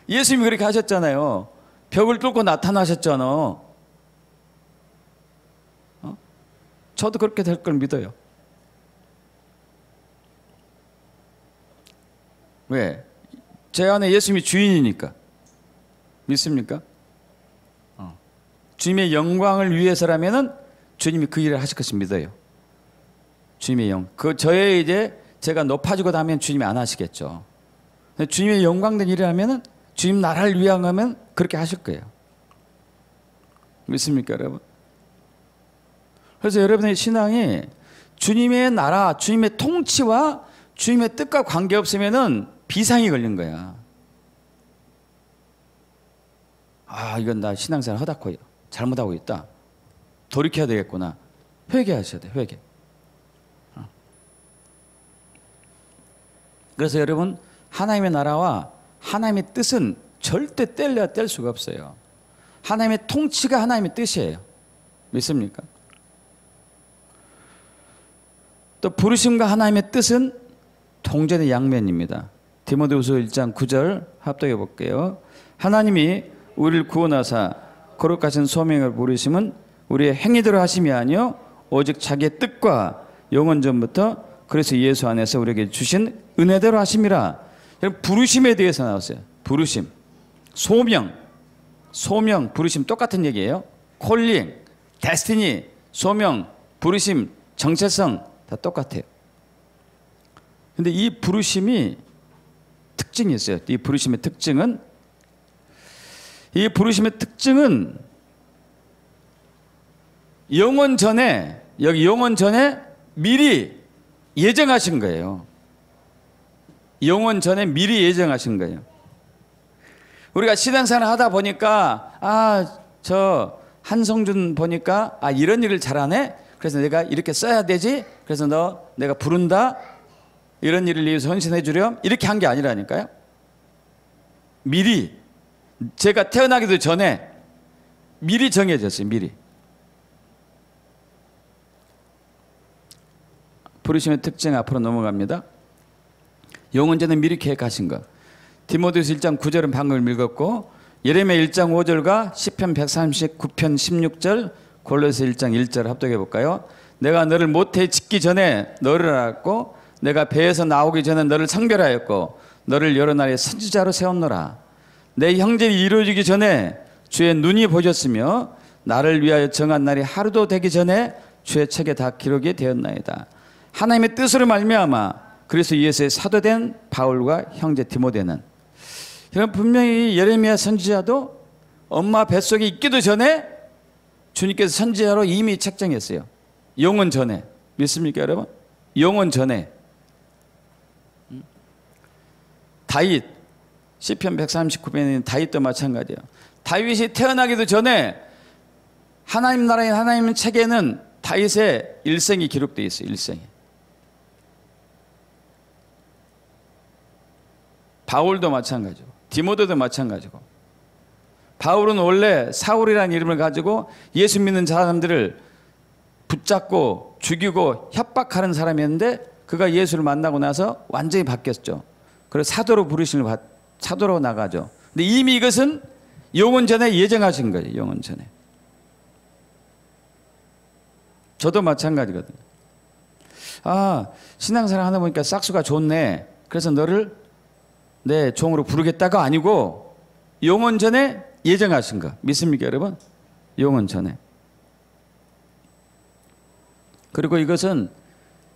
예수님이 그렇게 하셨잖아요. 벽을 뚫고 나타나셨잖아. 저도 그렇게 될 걸 믿어요. 왜? 제 안에 예수님이 주인이니까. 믿습니까? 주님의 영광을 위해서라면은 주님이 그 일을 하실 것을 믿어요. 주님의 영. 저의 이제 제가 높아지고 나면 주님이 안 하시겠죠. 주님의 영광된 일을 하면은 주님 나라를 위하면 그렇게 하실 거예요. 믿습니까, 여러분? 그래서 여러분의 신앙이 주님의 나라, 주님의 통치와 주님의 뜻과 관계없으면은 비상이 걸린 거야. 아, 이건 나 신앙생활 허다고 잘못하고 있다. 돌이켜야 되겠구나. 회개하셔야 돼, 회개. 그래서 여러분, 하나님의 나라와 하나님의 뜻은 절대 뗄 수가 없어요. 하나님의 통치가 하나님의 뜻이에요. 믿습니까? 또 부르심과 하나님의 뜻은 동전의 양면입니다. 디모데후서 1장 9절 합독해 볼게요. 하나님이 우리를 구원하사 거룩하신 소명을 부르심은 우리의 행위대로 하심이 아니요 오직 자기의 뜻과 영원 전부터 그래서 예수 안에서 우리에게 주신 은혜대로 하심이라. 부르심에 대해서 나왔어요. 부르심, 소명, 부르심 똑같은 얘기예요. 콜링, 데스티니, 소명, 부르심, 정체성 다 똑같아요. 근데 이 부르심이 특징이 있어요. 이 부르심의 특징은 영원 전에 미리 예정하신 거예요. 영원 전에 미리 예정하신 거예요. 우리가 신앙생활 하다 보니까 저 한성준 보니까 아 이런 일을 잘하네. 그래서 내가 이렇게 써야 되지. 그래서 내가 부른다. 이런 일을 위해서 헌신해 주렴. 이렇게 한 게 아니라니까요. 미리 제가 태어나기도 전에 미리 정해졌어요. 미리. 부르심의 특징 앞으로 넘어갑니다. 영혼제는 미리 계획하신 것. 디모데후서 1장 9절은 방금 읽었고 예레미야 1장 5절과 시편 139편 16절 골로새 1장 1절 합독해 볼까요? 내가 너를 모태에 짓기 전에 너를 알았고 내가 배에서 나오기 전에 너를 성별하였고 너를 여러 나라의 선지자로 세웠노라. 내 형제이 이루어지기 전에 주의 눈이 보셨으며 나를 위하여 정한 날이 하루도 되기 전에 주의 책에 다 기록이 되었나이다. 하나님의 뜻으로 말미암아 그리스도 예수의 사도된 바울과 형제 디모데는 분명히 예레미야 선지자도 엄마 뱃속에 있기도 전에 주님께서 선지자로 이미 책정했어요. 영원 전에. 믿습니까 여러분? 영원 전에. 다윗 시편 139편인 다윗도 마찬가지예요. 다윗이 태어나기도 전에 하나님 나라의 하나님 책에는 다윗의 일생이 기록되어 있어요. 일생이. 바울도 마찬가지고 디모데도 마찬가지고 바울은 원래 사울이라는 이름을 가지고 예수 믿는 사람들을 붙잡고 죽이고 협박하는 사람이었는데 그가 예수를 만나고 나서 완전히 바뀌었죠. 그래서 사도로 부르심을 사도로 나가죠. 근데 이미 이것은 영원 전에 예정하신 거예요. 영원 전에. 저도 마찬가지거든요. 아, 신앙생활 하다 보니까 싹수가 좋네. 그래서 너를 내 종으로 부르겠다가 아니고 영원 전에 예정하신 거. 믿습니까 여러분? 영원 전에. 그리고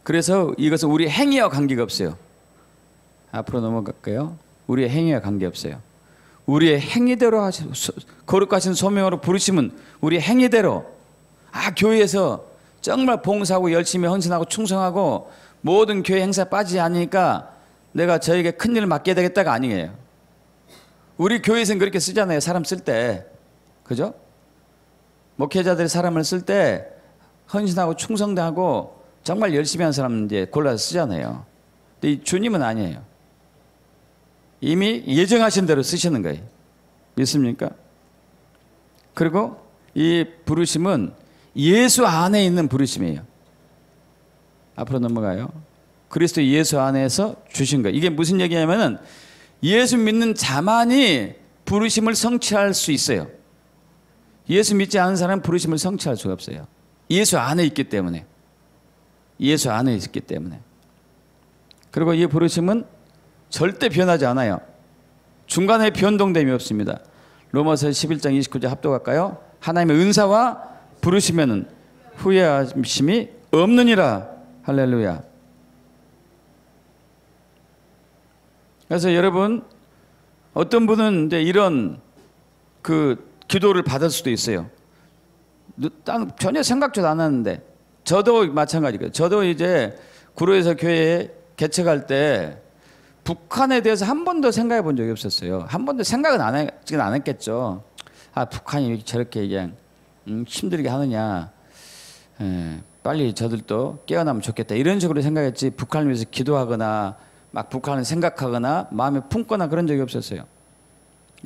그래서 이것은 우리 행위와 관계가 없어요. 앞으로 넘어갈까요? 우리의 행위와 관계없어요. 우리의 행위대로 거룩하신 소명으로 부르심은 우리의 행위대로 교회에서 정말 봉사하고 열심히 헌신하고 충성하고 모든 교회 행사 빠지지 않으니까 내가 저에게 큰일을 맡게 되겠다가 아니에요. 우리 교회에서는 그렇게 쓰잖아요. 사람 쓸 때. 그죠? 목회자들이 사람을 쓸 때 헌신하고 충성하고 정말 열심히 한 사람 이제 골라서 쓰잖아요. 근데 이 주님은 아니에요. 이미 예정하신 대로 쓰시는 거예요. 믿습니까? 그리고 이 부르심은 예수 안에 있는 부르심이에요. 앞으로 넘어가요. 그리스도 예수 안에서 주신 거예요. 이게 무슨 얘기냐면은 예수 믿는 자만이 부르심을 성취할 수 있어요. 예수 믿지 않은 사람은 부르심을 성취할 수가 없어요. 예수 안에 있기 때문에. 예수 안에 있기 때문에. 그리고 이 부르심은 절대 변하지 않아요. 중간에 변동됨이 없습니다. 로마서 11장 29절 합독할까요? 하나님의 은사와 부르시면은 후회하심이 없느니라. 할렐루야. 그래서 여러분 어떤 분은 이제 이런 기도를 받을 수도 있어요. 전혀 생각지도 않았는데 저도 마찬가지고요. 저도 이제 구로에서 교회 개척할 때 북한에 대해서 한 번도 생각해 본 적이 없었어요. 한 번도 생각은 안 했겠죠. 북한이 저렇게 그냥 힘들게 하느냐. 빨리 저들도 깨어나면 좋겠다. 이런 식으로 생각했지 북한을 위해서 기도하거나 막 북한을 생각하거나 마음에 품거나 그런 적이 없었어요.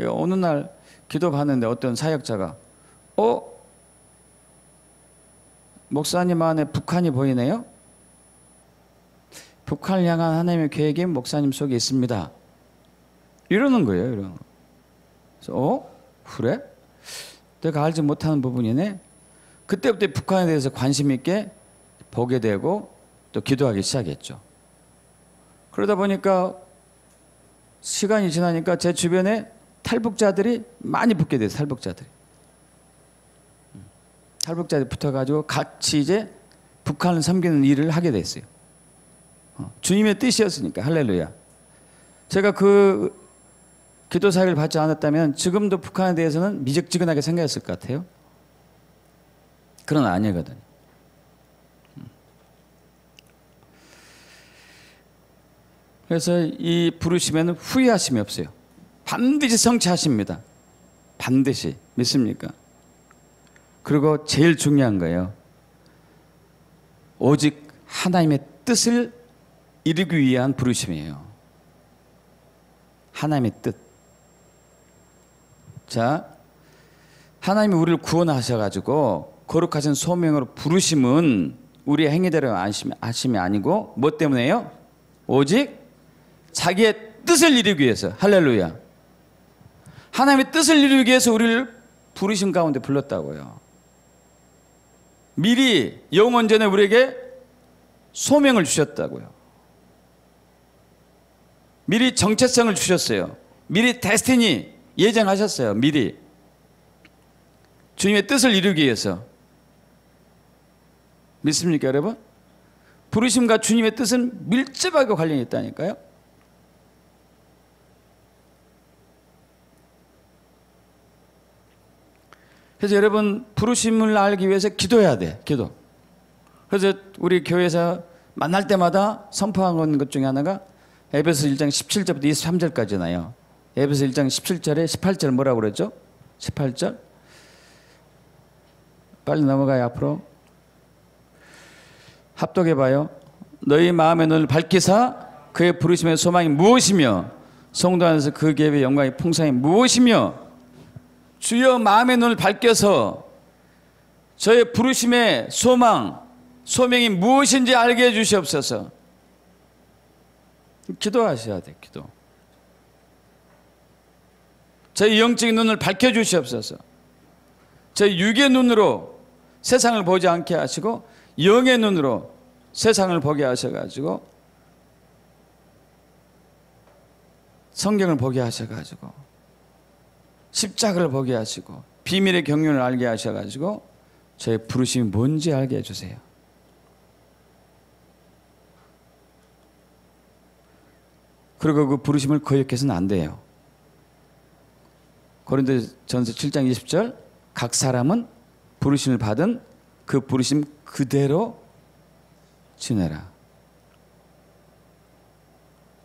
어느 날 기도 받는데 어떤 사역자가 목사님 안에 북한이 보이네요. 북한을 향한 하나님의 계획이 목사님 속에 있습니다. 이러는 거예요. 이러는 거. 그래서 그래? 내가 알지 못하는 부분이네. 그때부터 북한에 대해서 관심 있게 보게 되고 또 기도하기 시작했죠. 그러다 보니까 시간이 지나니까 제 주변에 탈북자들이 많이 붙게 돼요. 탈북자들이 붙어가지고 같이 이제 북한을 섬기는 일을 하게 됐어요. 주님의 뜻이었으니까. 할렐루야. 제가 그 기도 사역을 받지 않았다면 지금도 북한에 대해서는 미적지근하게 생각했을 것 같아요. 그러나 아니거든요. 그래서 이 부르심에는 후회하심이 없어요. 반드시 성취하십니다. 반드시. 믿습니까? 그리고 제일 중요한 거예요. 오직 하나님의 뜻을 이루기 위한 부르심이에요. 하나님의 뜻. 자, 하나님이 우리를 구원하셔가지고 거룩하신 소명으로 부르심은 우리의 행위대로 하심이 아니고 뭐 때문에요? 오직 자기의 뜻을 이루기 위해서. 할렐루야. 하나님의 뜻을 이루기 위해서 우리를 부르심 가운데 불렀다고요. 미리 영원 전에 우리에게 소명을 주셨다고요. 미리 정체성을 주셨어요. 미리 데스티니 예정하셨어요. 미리 주님의 뜻을 이루기 위해서. 믿습니까 여러분? 부르심과 주님의 뜻은 밀접하게 관련이 있다니까요. 그래서 여러분 부르심을 알기 위해서 기도해야 돼. 기도. 그래서 우리 교회에서 만날 때마다 선포한 것 중에 하나가 에베소 1장 17절부터 23절까지나요. 에베소 1장 17절에 18절 뭐라고 그랬죠? 18절 빨리 넘어가요. 앞으로 합독해봐요. 너희 마음의 눈을 밝히사 그의 부르심의 소망이 무엇이며 성도 안에서 그 계획의 영광의 풍성이 무엇이며 주여 마음의 눈을 밝혀서 저의 부르심의 소명이 무엇인지 알게 해주시옵소서. 기도하셔야 돼. 기도. 저희 영적인 눈을 밝혀주시옵소서. 저희 육의 눈으로 세상을 보지 않게 하시고 영의 눈으로 세상을 보게 하셔가지고 성경을 보게 하셔가지고 십자가를 보게 하시고 비밀의 경륜을 알게 하셔가지고 저의 부르심이 뭔지 알게 해주세요. 그리고 그 부르심을 거역해서는 안 돼요. 고린도전서 7장 20절 각 사람은 부르심을 받은 그 부르심 그대로 지내라.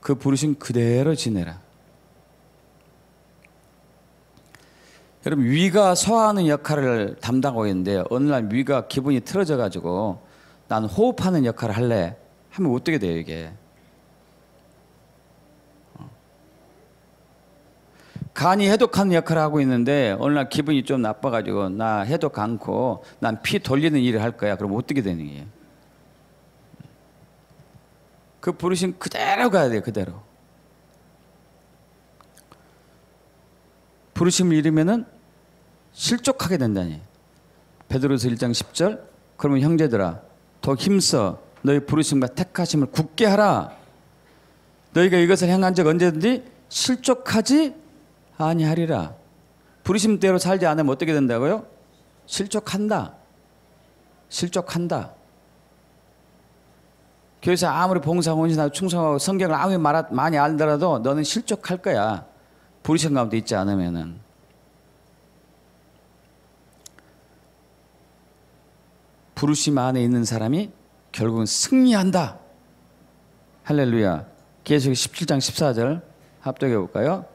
그 부르심 그대로 지내라. 여러분 위가 소화하는 역할을 담당하고 있는데 어느 날 위가 기분이 틀어져 가지고 난 호흡하는 역할을 할래 하면 어떻게 돼요 이게? 간이 해독하는 역할을 하고 있는데 어느 날 기분이 좀 나빠가지고 나 해독 않고 난 피 돌리는 일을 할 거야. 그럼 어떻게 되는 거예요? 그 부르심 그대로 가야 돼요. 그대로. 부르심을 잃으면은 실족하게 된다니. 베드로서 1장 10절 그러면 형제들아 더 힘써 너희 부르심과 택하심을 굳게 하라. 너희가 이것을 행한 적 언제든지 실족하지 아니하리라. 부르심대로 살지 않으면 어떻게 된다고요? 실족한다. 실족한다. 교회에서 아무리 봉사하고 헌신하고 충성하고 성경을 아무리 많이 알더라도 너는 실족할 거야. 부르심 가운데 있지 않으면은. 부르심 안에 있는 사람이 결국은 승리한다. 할렐루야. 계시록 17장 14절 합독해 볼까요?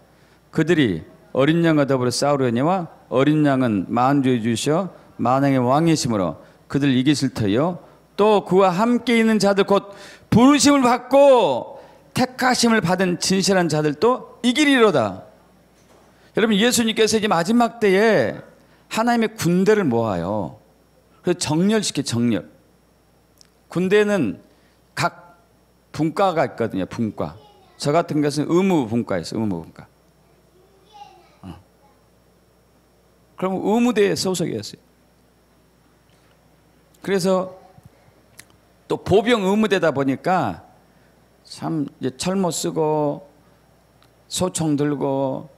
그들이 어린 양과 더불어 싸우려니와 어린 양은 만주의 주시어 만왕의 왕이시므로 그들 이기실 터요. 또 그와 함께 있는 자들 곧 부르심을 받고 택하심을 받은 진실한 자들도 이기리로다. 여러분 예수님께서 이제 마지막 때에 하나님의 군대를 모아요. 그래서 정렬시켜 정렬. 군대는 각 분과가 있거든요. 분과. 저 같은 것은 의무분과였어요. 의무분과. 그럼 의무대에 소속이었어요. 그래서 또 보병 의무대다 보니까 참 이제 철모 쓰고 소총 들고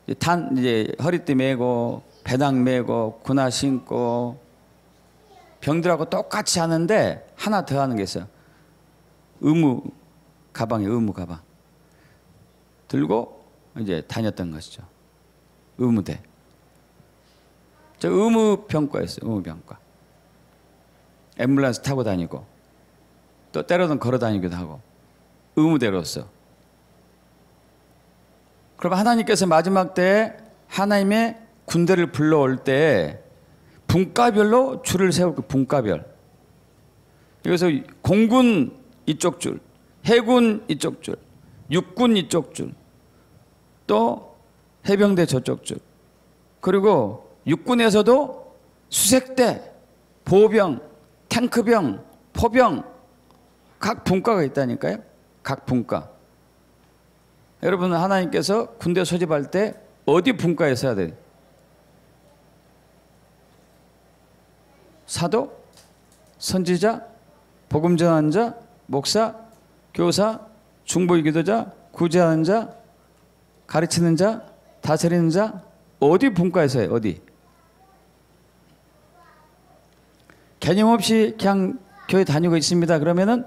이제 허리띠 메고 배낭 메고 군화 신고 병들하고 똑같이 하는데 하나 더 하는 게 있어요. 의무 가방이에요. 의무 가방 들고 이제 다녔던 것이죠. 의무대. 저 의무병과였어요. 의무병과. 앰뷸런스 타고 다니고 또 때로는 걸어 다니기도 하고 의무대로서. 그럼 하나님께서 마지막 때에 하나님의 군대를 불러올 때 분과별로 줄을 세울 거, 분과별. 그래서 공군 이쪽 줄, 해군 이쪽 줄, 육군 이쪽 줄, 또 해병대 저쪽 줄, 그리고 육군에서도 수색대, 보병, 탱크병, 포병, 각 분과가 있다니까요. 각 분과. 여러분, 하나님께서 군대 소집할 때 어디 분과에 써야 돼요? 사도, 선지자, 복음 전환자, 목사, 교사, 중보기 기도자, 구제하는 자, 가르치는 자, 다스리는 자, 어디 분과에서 해요? 어디? 개념 없이 그냥 교회 다니고 있습니다. 그러면은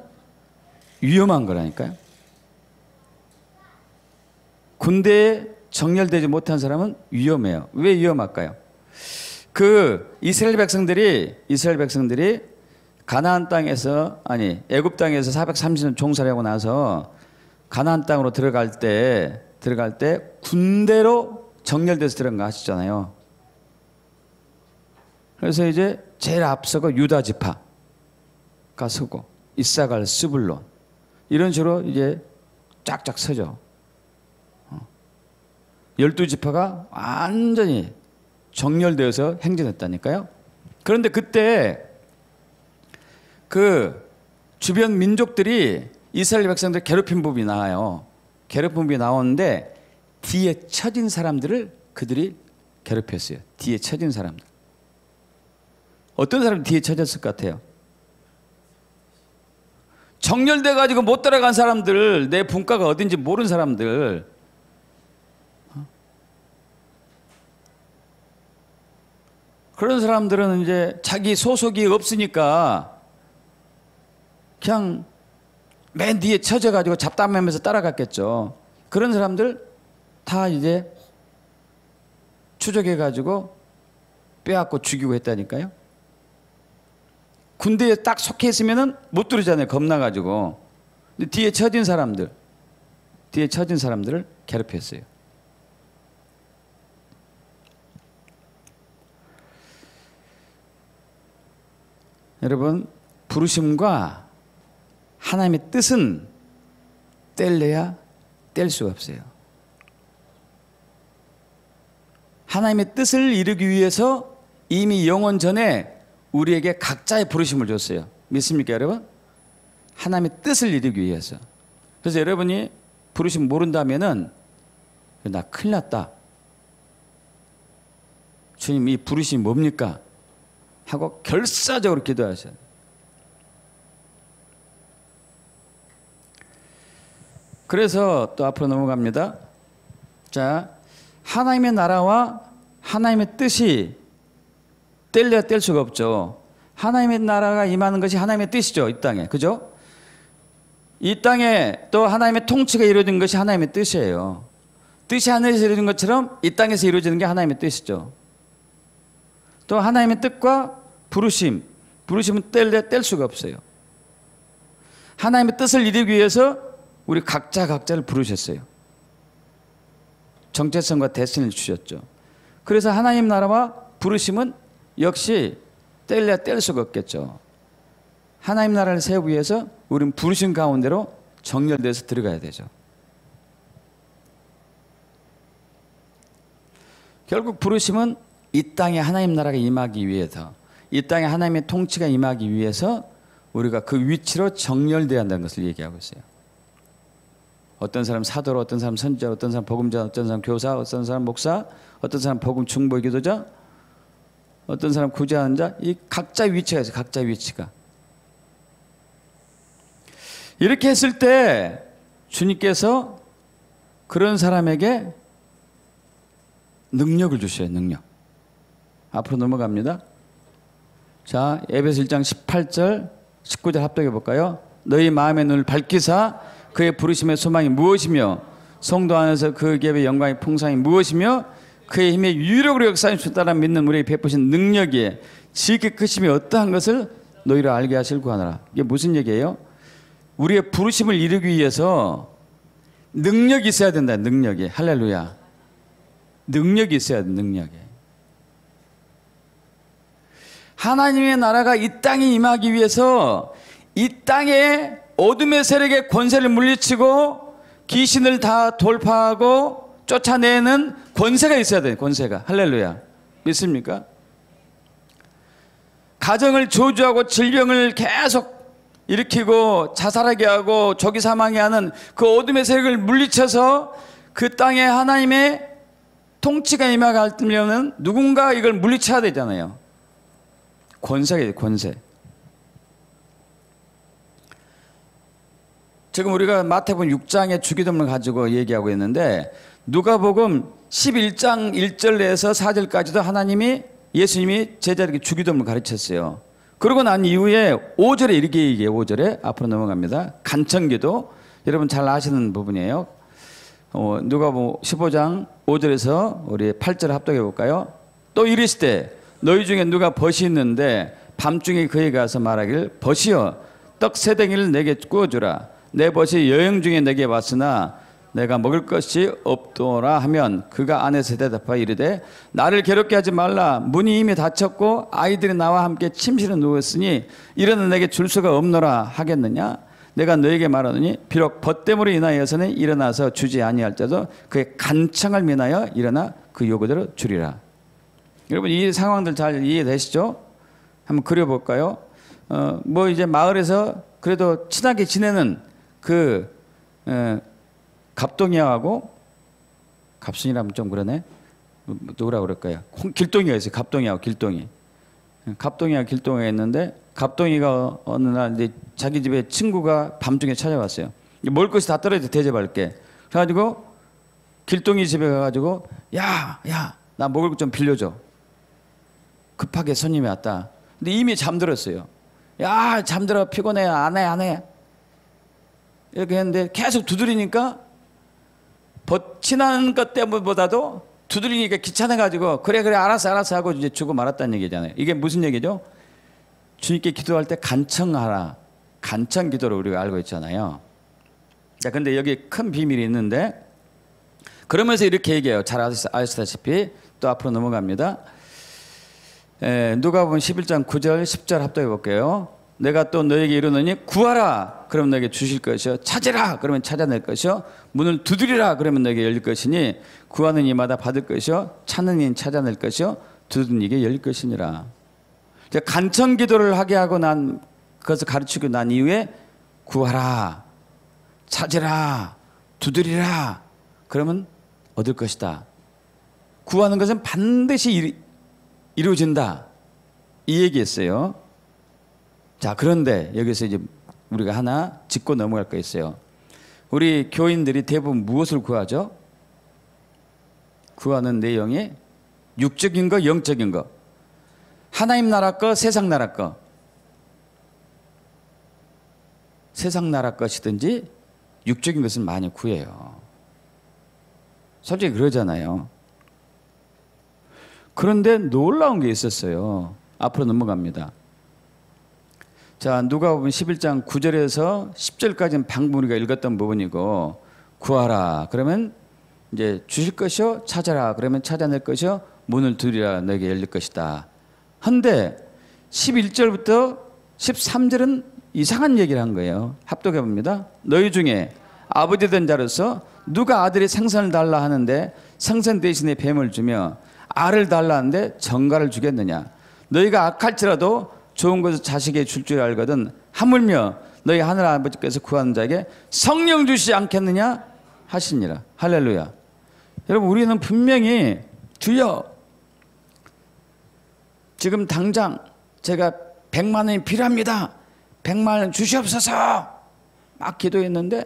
위험한 거라니까요. 군대에 정렬되지 못한 사람은 위험해요. 왜 위험할까요? 그 이스라엘 백성들이 가나안 땅에서, 아니 애굽 땅에서 430년 종살이하고 나서 가나안 땅으로 들어갈 때 군대로 정렬돼서 들어간 거 아시잖아요. 그래서 이제 제일 앞서고 유다 지파가 서고 이사갈, 스불론 이런 식으로 이제 쫙쫙 서죠. 12지파가 완전히 정렬되어서 행진했다니까요. 그런데 그때 그 주변 민족들이 이스라엘 백성들 괴롭힌 부분이 나와요. 괴롭힌 부분이 나오는데 뒤에 처진 사람들을 그들이 괴롭혔어요. 뒤에 처진 사람들. 어떤 사람이 뒤에 처졌을 것 같아요? 정렬돼 가지고 못 따라간 사람들, 내 분과가 어딘지 모르는 사람들. 그런 사람들은 이제 자기 소속이 없으니까 그냥 맨 뒤에 처져 가지고 잡담하면서 따라갔겠죠. 그런 사람들 다 이제 추적해 가지고 빼앗고 죽이고 했다니까요. 군대에 딱 속해 있으면은 못 들으잖아요. 겁나가지고. 근데 뒤에 처진 사람들을 괴롭혔어요. 여러분, 부르심과 하나님의 뜻은 뗄래야 뗄 수가 없어요. 하나님의 뜻을 이루기 위해서 이미 영원 전에 우리에게 각자의 부르심을 줬어요. 믿습니까, 여러분? 하나님의 뜻을 이루기 위해서. 그래서 여러분이 부르심 모른다면은 나 큰일 났다. 주님, 이 부르심이 뭡니까? 하고 결사적으로 기도하셔야 돼요. 그래서 또 앞으로 넘어갑니다. 자, 하나님의 나라와 하나님의 뜻이 뗄래야 뗄 수가 없죠. 하나님의 나라가 임하는 것이 하나님의 뜻이죠. 이 땅에. 그죠? 이 땅에 또 하나님의 통치가 이루어진 것이 하나님의 뜻이에요. 뜻이 하늘에서 이루어진 것처럼 이 땅에서 이루어지는 게 하나님의 뜻이죠. 또 하나님의 뜻과 부르심은 뗄래야 뗄 수가 없어요. 하나님의 뜻을 이루기 위해서 우리 각자를 부르셨어요. 정체성과 대신을 주셨죠. 그래서 하나님 나라와 부르심은 역시 뗄래야 뗄 수가 없겠죠. 하나님 나라를 세우기 위해서 우리는 부르심 가운데로 정렬돼서 들어가야 되죠. 결국 부르심은 이 땅에 하나님 나라가 임하기 위해서, 이 땅에 하나님의 통치가 임하기 위해서 우리가 그 위치로 정렬돼야 한다는 것을 얘기하고 있어요. 어떤 사람 사도로, 어떤 사람 선지자, 어떤 사람 복음자, 어떤 사람 교사, 어떤 사람 목사, 어떤 사람 복음 중보 기도자, 어떤 사람 구제하는 자, 이 각자 위치가 있어요. 각자 위치가. 이렇게 했을 때 주님께서 그런 사람에게 능력을 주셔요. 능력. 앞으로 넘어갑니다. 자, 에베소 1장 18절 19절 합독해 볼까요? 너희 마음의 눈을 밝히사 그의 부르심의 소망이 무엇이며 성도 안에서 그 기업의 영광의 풍성이 무엇이며 그의 힘의 유력으로 역사하심을 따라 믿는 우리에게 베푸신 능력이 지극히 크심이 어떠한 것을 너희로 알게 하실 구하노라. 이게 무슨 얘기예요? 우리의 부르심을 이루기 위해서 능력이 있어야 된다. 능력이. 할렐루야. 능력이 있어야 돼. 능력이. 하나님의 나라가 이 땅에 임하기 위해서 이 땅에 어둠의 세력의 권세를 물리치고 귀신을 다 돌파하고 쫓아내는 권세가 있어야 돼요. 권세가. 할렐루야. 믿습니까? 가정을 저주하고 질병을 계속 일으키고 자살하게 하고 조기 사망하게 하는 그 어둠의 세력을 물리쳐서 그 땅에 하나님의 통치가 임하려면 누군가 이걸 물리쳐야 되잖아요. 권세가 있어요. 권세. 지금 우리가 마태복음 6장의 주기도문을 가지고 얘기하고 있는데 누가복음 11장 1절에서 4절까지도 하나님이 예수님이 제자에게 주기도문을 가르쳤어요. 그러고 난 이후에 5절에 이렇게 얘기해요. 5절에 앞으로 넘어갑니다. 간청기도 여러분 잘 아시는 부분이에요. 누가복음 15장 5절에서 우리 8절 합독해 볼까요? 또 이르시되 너희 중에 누가 벗이 있는데 밤중에 그에게 가서 말하기를 벗이여 떡 세 덩이를 내게 구워주라. 내 벗이 여행 중에 내게 왔으나 내가 먹을 것이 없도라 하면 그가 안에서 대답하여 이르되 나를 괴롭게 하지 말라. 문이 이미 닫혔고 아이들이 나와 함께 침실에 누웠으니 일어나 내게 줄 수가 없노라 하겠느냐? 내가 너에게 말하노니 비록 벗됨으로 인하여서는 일어나서 주지 아니할지라도 그의 간청을 인하여 일어나 그 요구대로 주리라. 여러분 이 상황들 잘 이해되시죠? 한번 그려볼까요? 뭐 이제 마을에서 그래도 친하게 지내는 그 갑동이하고 갑순이라면 좀 그러네. 누구라 그럴까요? 길동이가 있어요. 갑동이하고 길동이. 갑동이하고 길동이가 있는데 갑동이가 어느 날 이제 자기 집에 친구가 밤중에 찾아왔어요. 먹을 것이 다 떨어져 대접할게. 그래가지고 길동이 집에 가가지고 야, 나 먹을 것 좀 빌려줘. 급하게 손님이 왔다. 근데 이미 잠들었어요. 야, 잠들어. 피곤해. 안 해. 이렇게 했는데 계속 두드리니까 친한 것 때문보다도 두드리니까 귀찮아가지고 그래 알았어 하고 이제 주고 말았다는 얘기잖아요. 이게 무슨 얘기죠? 주님께 기도할 때 간청하라. 간청 기도를 우리가 알고 있잖아요. 자, 근데 여기 큰 비밀이 있는데 그러면서 이렇게 얘기해요. 잘 아시다시피 또 앞으로 넘어갑니다. 누가복음 11장 9절 10절 합독해 볼게요. 내가 또 너에게 이르노니 구하라 그러면 너에게 주실 것이요 찾으라 그러면 찾아낼 것이요 문을 두드리라 그러면 너에게 열릴 것이니 구하는 이마다 받을 것이요 찾는 이는 찾아낼 것이요 두드리는 이게 열릴 것이니라. 간청 기도를 하게 하고 난 그것을 가르치고 난 이후에 구하라 찾으라 두드리라 그러면 얻을 것이다. 구하는 것은 반드시 이루어진다 이 얘기했어요. 자, 그런데 여기서 이제 우리가 하나 짚고 넘어갈 거 있어요. 우리 교인들이 대부분 무엇을 구하죠? 구하는 내용이 육적인 거, 영적인 거. 하나님 나라 거, 세상 나라 거. 세상 나라 것이든지 육적인 것을 많이 구해요. 솔직히 그러잖아요. 그런데 놀라운 게 있었어요. 앞으로 넘어갑니다. 자, 누가복음 11장 9절에서 10절까지는 방금 우리가 읽었던 부분이고 구하라 그러면 이제 주실 것이요 찾아라 그러면 찾아낼 것이요 문을 두드리라 너에게 열릴 것이다. 한데 11절부터 13절은 이상한 얘기를 한 거예요. 합독해 봅니다. 너희 중에 아버지 된 자로서 누가 아들이 생선을 달라 하는데 생선 대신에 뱀을 주며 알을 달라 하는데 정갈을 주겠느냐. 너희가 악할지라도 좋은 것을 자식에게 줄 줄 알거든 하물며 너희 하늘 아버지께서 구하는 자에게 성령 주시지 않겠느냐 하시니라. 할렐루야. 여러분 우리는 분명히 주여 지금 당장 제가 100만 원이 필요합니다. 100만 원 주시옵소서 막 기도했는데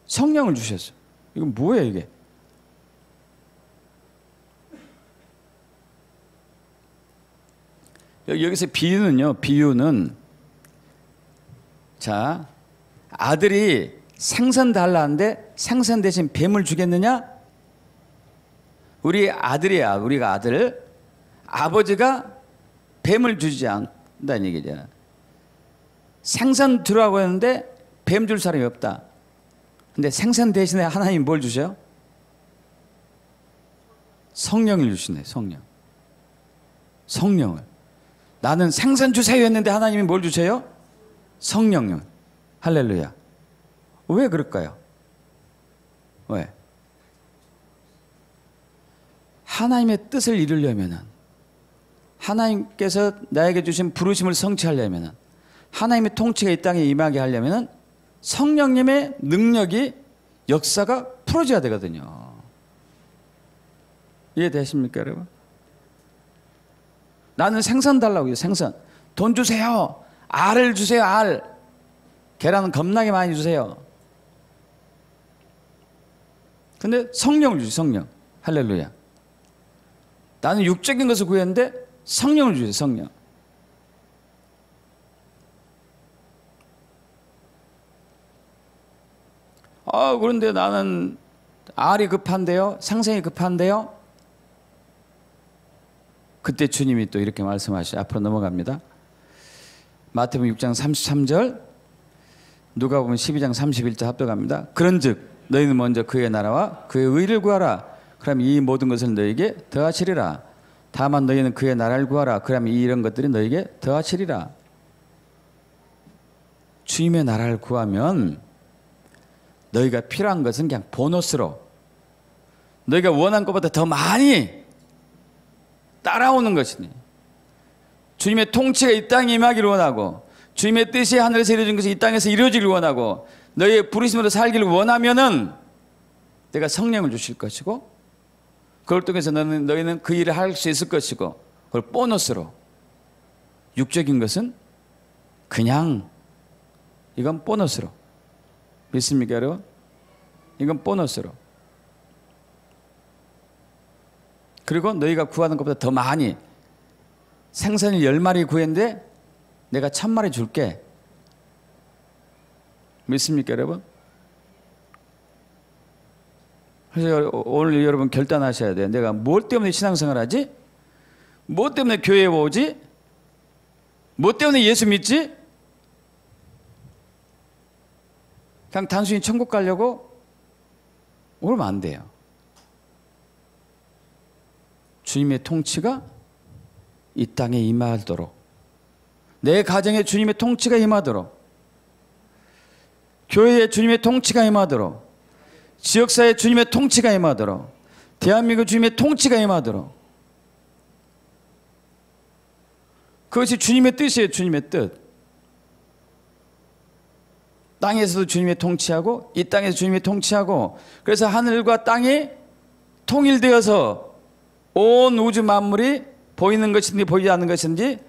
성령을 주셨어요. 이건 뭐예요 이게? 여기서 비유는 자 아들이 생선 달라는데 생선 대신 뱀을 주겠느냐? 우리 아들이야. 우리가 아들 아버지가 뱀을 주지 않는다는 얘기죠. 생선 주라고 했는데 뱀 줄 사람이 없다. 근데 생선 대신에 하나님이 뭘 주셔요? 성령을 주시네. 성령을. 나는 생선 주세요 했는데 하나님이 뭘 주세요? 성령님. 할렐루야. 왜 그럴까요? 왜? 하나님의 뜻을 이루려면은, 하나님께서 나에게 주신 부르심을 성취하려면은, 하나님의 통치가 이 땅에 임하게 하려면은 성령님의 능력이, 역사가 풀어져야 되거든요. 이해되십니까, 여러분? 나는 생선 달라고요. 생선. 돈 주세요. 알을 주세요. 알. 계란은 겁나게 많이 주세요. 근데 성령을 주세요. 성령. 할렐루야. 나는 육적인 것을 구했는데 성령을 주세요. 성령. 그런데 나는 알이 급한데요. 생선이 급한데요. 그때 주님이 또 이렇게 말씀하시죠. 앞으로 넘어갑니다. 마태복음 6장 33절, 누가복음 12장 31절 합독합니다. 그런즉 너희는 먼저 그의 나라와 그의 의를 구하라. 그럼 이 모든 것을 너희에게 더하시리라. 다만 너희는 그의 나라를 구하라. 그러면 이런 것들이 너희에게 더하시리라. 주님의 나라를 구하면 너희가 필요한 것은 그냥 보너스로, 너희가 원한 것보다 더 많이 따라오는 것이니, 주님의 통치가 이 땅에 임하기를 원하고, 주님의 뜻이 하늘에서 이루어진 것이 이 땅에서 이루어지기를 원하고, 너희의 부르심으로 살기를 원하면은 내가 성령을 주실 것이고, 그걸 통해서 너희는 그 일을 할 수 있을 것이고, 그걸 보너스로. 육적인 것은 그냥, 이건 보너스로. 믿습니까, 여러분? 이건 보너스로. 그리고 너희가 구하는 것보다 더 많이, 생선을 10마리 구했는데 내가 1000마리 줄게. 믿습니까, 여러분? 그래서 오늘 여러분 결단하셔야 돼요. 내가 뭘 때문에 신앙생활 하지? 뭐 때문에 교회에 오지? 뭐 때문에 예수 믿지? 그냥 단순히 천국 가려고 오면 안 돼요. 주님의 통치가 이 땅에 임하도록, 내 가정에 주님의 통치가 임하도록, 교회에 주님의 통치가 임하도록, 지역사회에 주님의 통치가 임하도록, 대한민국 주님의 통치가 임하도록. 그것이 주님의 뜻이에요. 주님의 뜻. 땅에서도 주님의 통치하고 이 땅에서 주님의 통치하고, 그래서 하늘과 땅이 통일되어서 온 우주 만물이 보이는 것인지 보이지 않는 것인지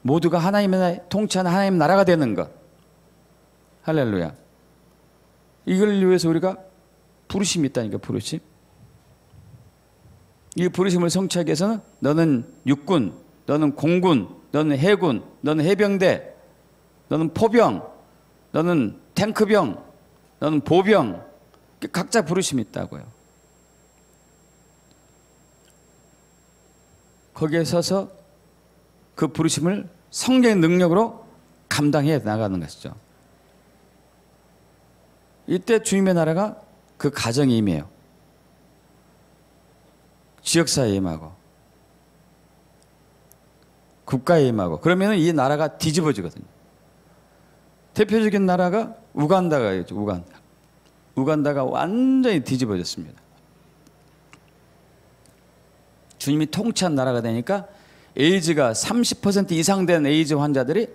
모두가 하나님의 통치하는 하나님의 나라가 되는 것. 할렐루야. 이걸 위해서 우리가 부르심이 있다니까, 부르심. 이 부르심을 성취하기 위해서는 너는 육군, 너는 공군, 너는 해군, 너는 해병대, 너는 포병, 너는 탱크병, 너는 보병, 각자 부르심이 있다고요. 거기에 서서 그 부르심을 성령의 능력으로 감당해 나가는 것이죠. 이때 주님의 나라가 그 가정에 임해요. 지역사회에 임하고 국가에 임하고, 그러면 이 나라가 뒤집어지거든요. 대표적인 나라가 우간다가 있죠. 우간다가 완전히 뒤집어졌습니다. 주님이 통치한 나라가 되니까 에이즈가 30% 이상 된 에이즈 환자들이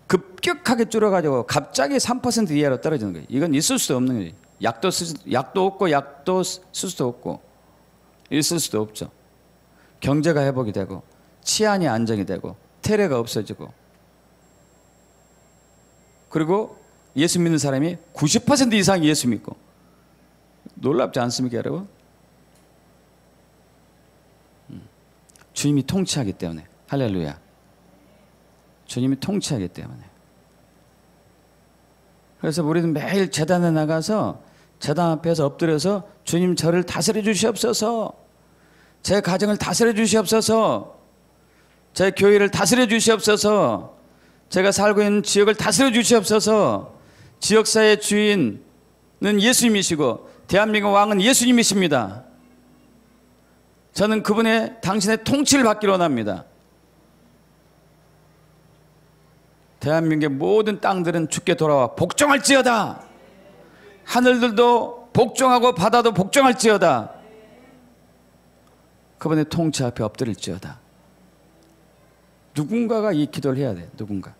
급격하게 줄어가지고 갑자기 3% 이하로 떨어지는 거예요. 이건 있을 수도 없는 거예요. 약도 없고 약도 쓸 수도 없고 있을 수도 없죠. 경제가 회복이 되고 치안이 안정이 되고 테러가 없어지고, 그리고 예수 믿는 사람이 90% 이상 예수 믿고. 놀랍지 않습니까, 여러분? 주님이 통치하기 때문에. 할렐루야. 주님이 통치하기 때문에. 그래서 우리는 매일 제단에 나가서 제단 앞에서 엎드려서 주님, 저를 다스려 주시옵소서, 제 가정을 다스려 주시옵소서, 제 교회를 다스려 주시옵소서, 제가 살고 있는 지역을 다스려 주시옵소서. 지역사의 주인은 예수님이시고 대한민국 왕은 예수님이십니다. 저는 그분의 당신의 통치를 받기를 원합니다. 대한민국의 모든 땅들은 주께 돌아와 복종할지어다. 하늘들도 복종하고 바다도 복종할지어다. 그분의 통치 앞에 엎드릴지어다. 누군가가 이 기도를 해야 돼. 누군가.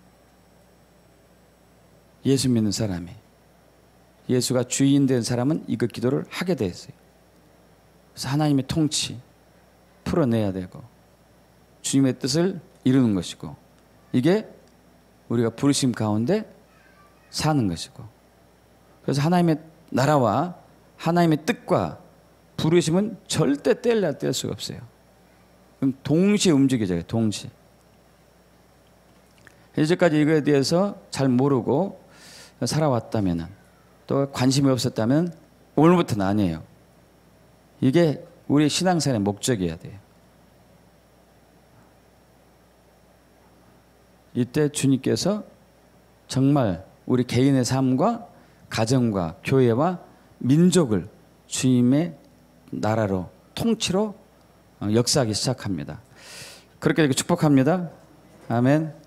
예수 믿는 사람이, 예수가 주인 된 사람은 이거 기도를 하게 돼 있어요. 그래서 하나님의 통치 풀어내야 되고 주님의 뜻을 이루는 것이고, 이게 우리가 부르심 가운데 사는 것이고, 그래서 하나님의 나라와 하나님의 뜻과 부르심은 절대 뗄 수가 없어요. 그럼 동시에 움직여져요. 동시에. 이제까지 이거에 대해서 잘 모르고 살아왔다면, 또 관심이 없었다면 오늘부터는 아니에요. 이게 우리 신앙생활의 목적이어야 돼요. 이때 주님께서 정말 우리 개인의 삶과 가정과 교회와 민족을 주님의 나라로, 통치로 역사하기 시작합니다. 그렇게 축복합니다. 아멘.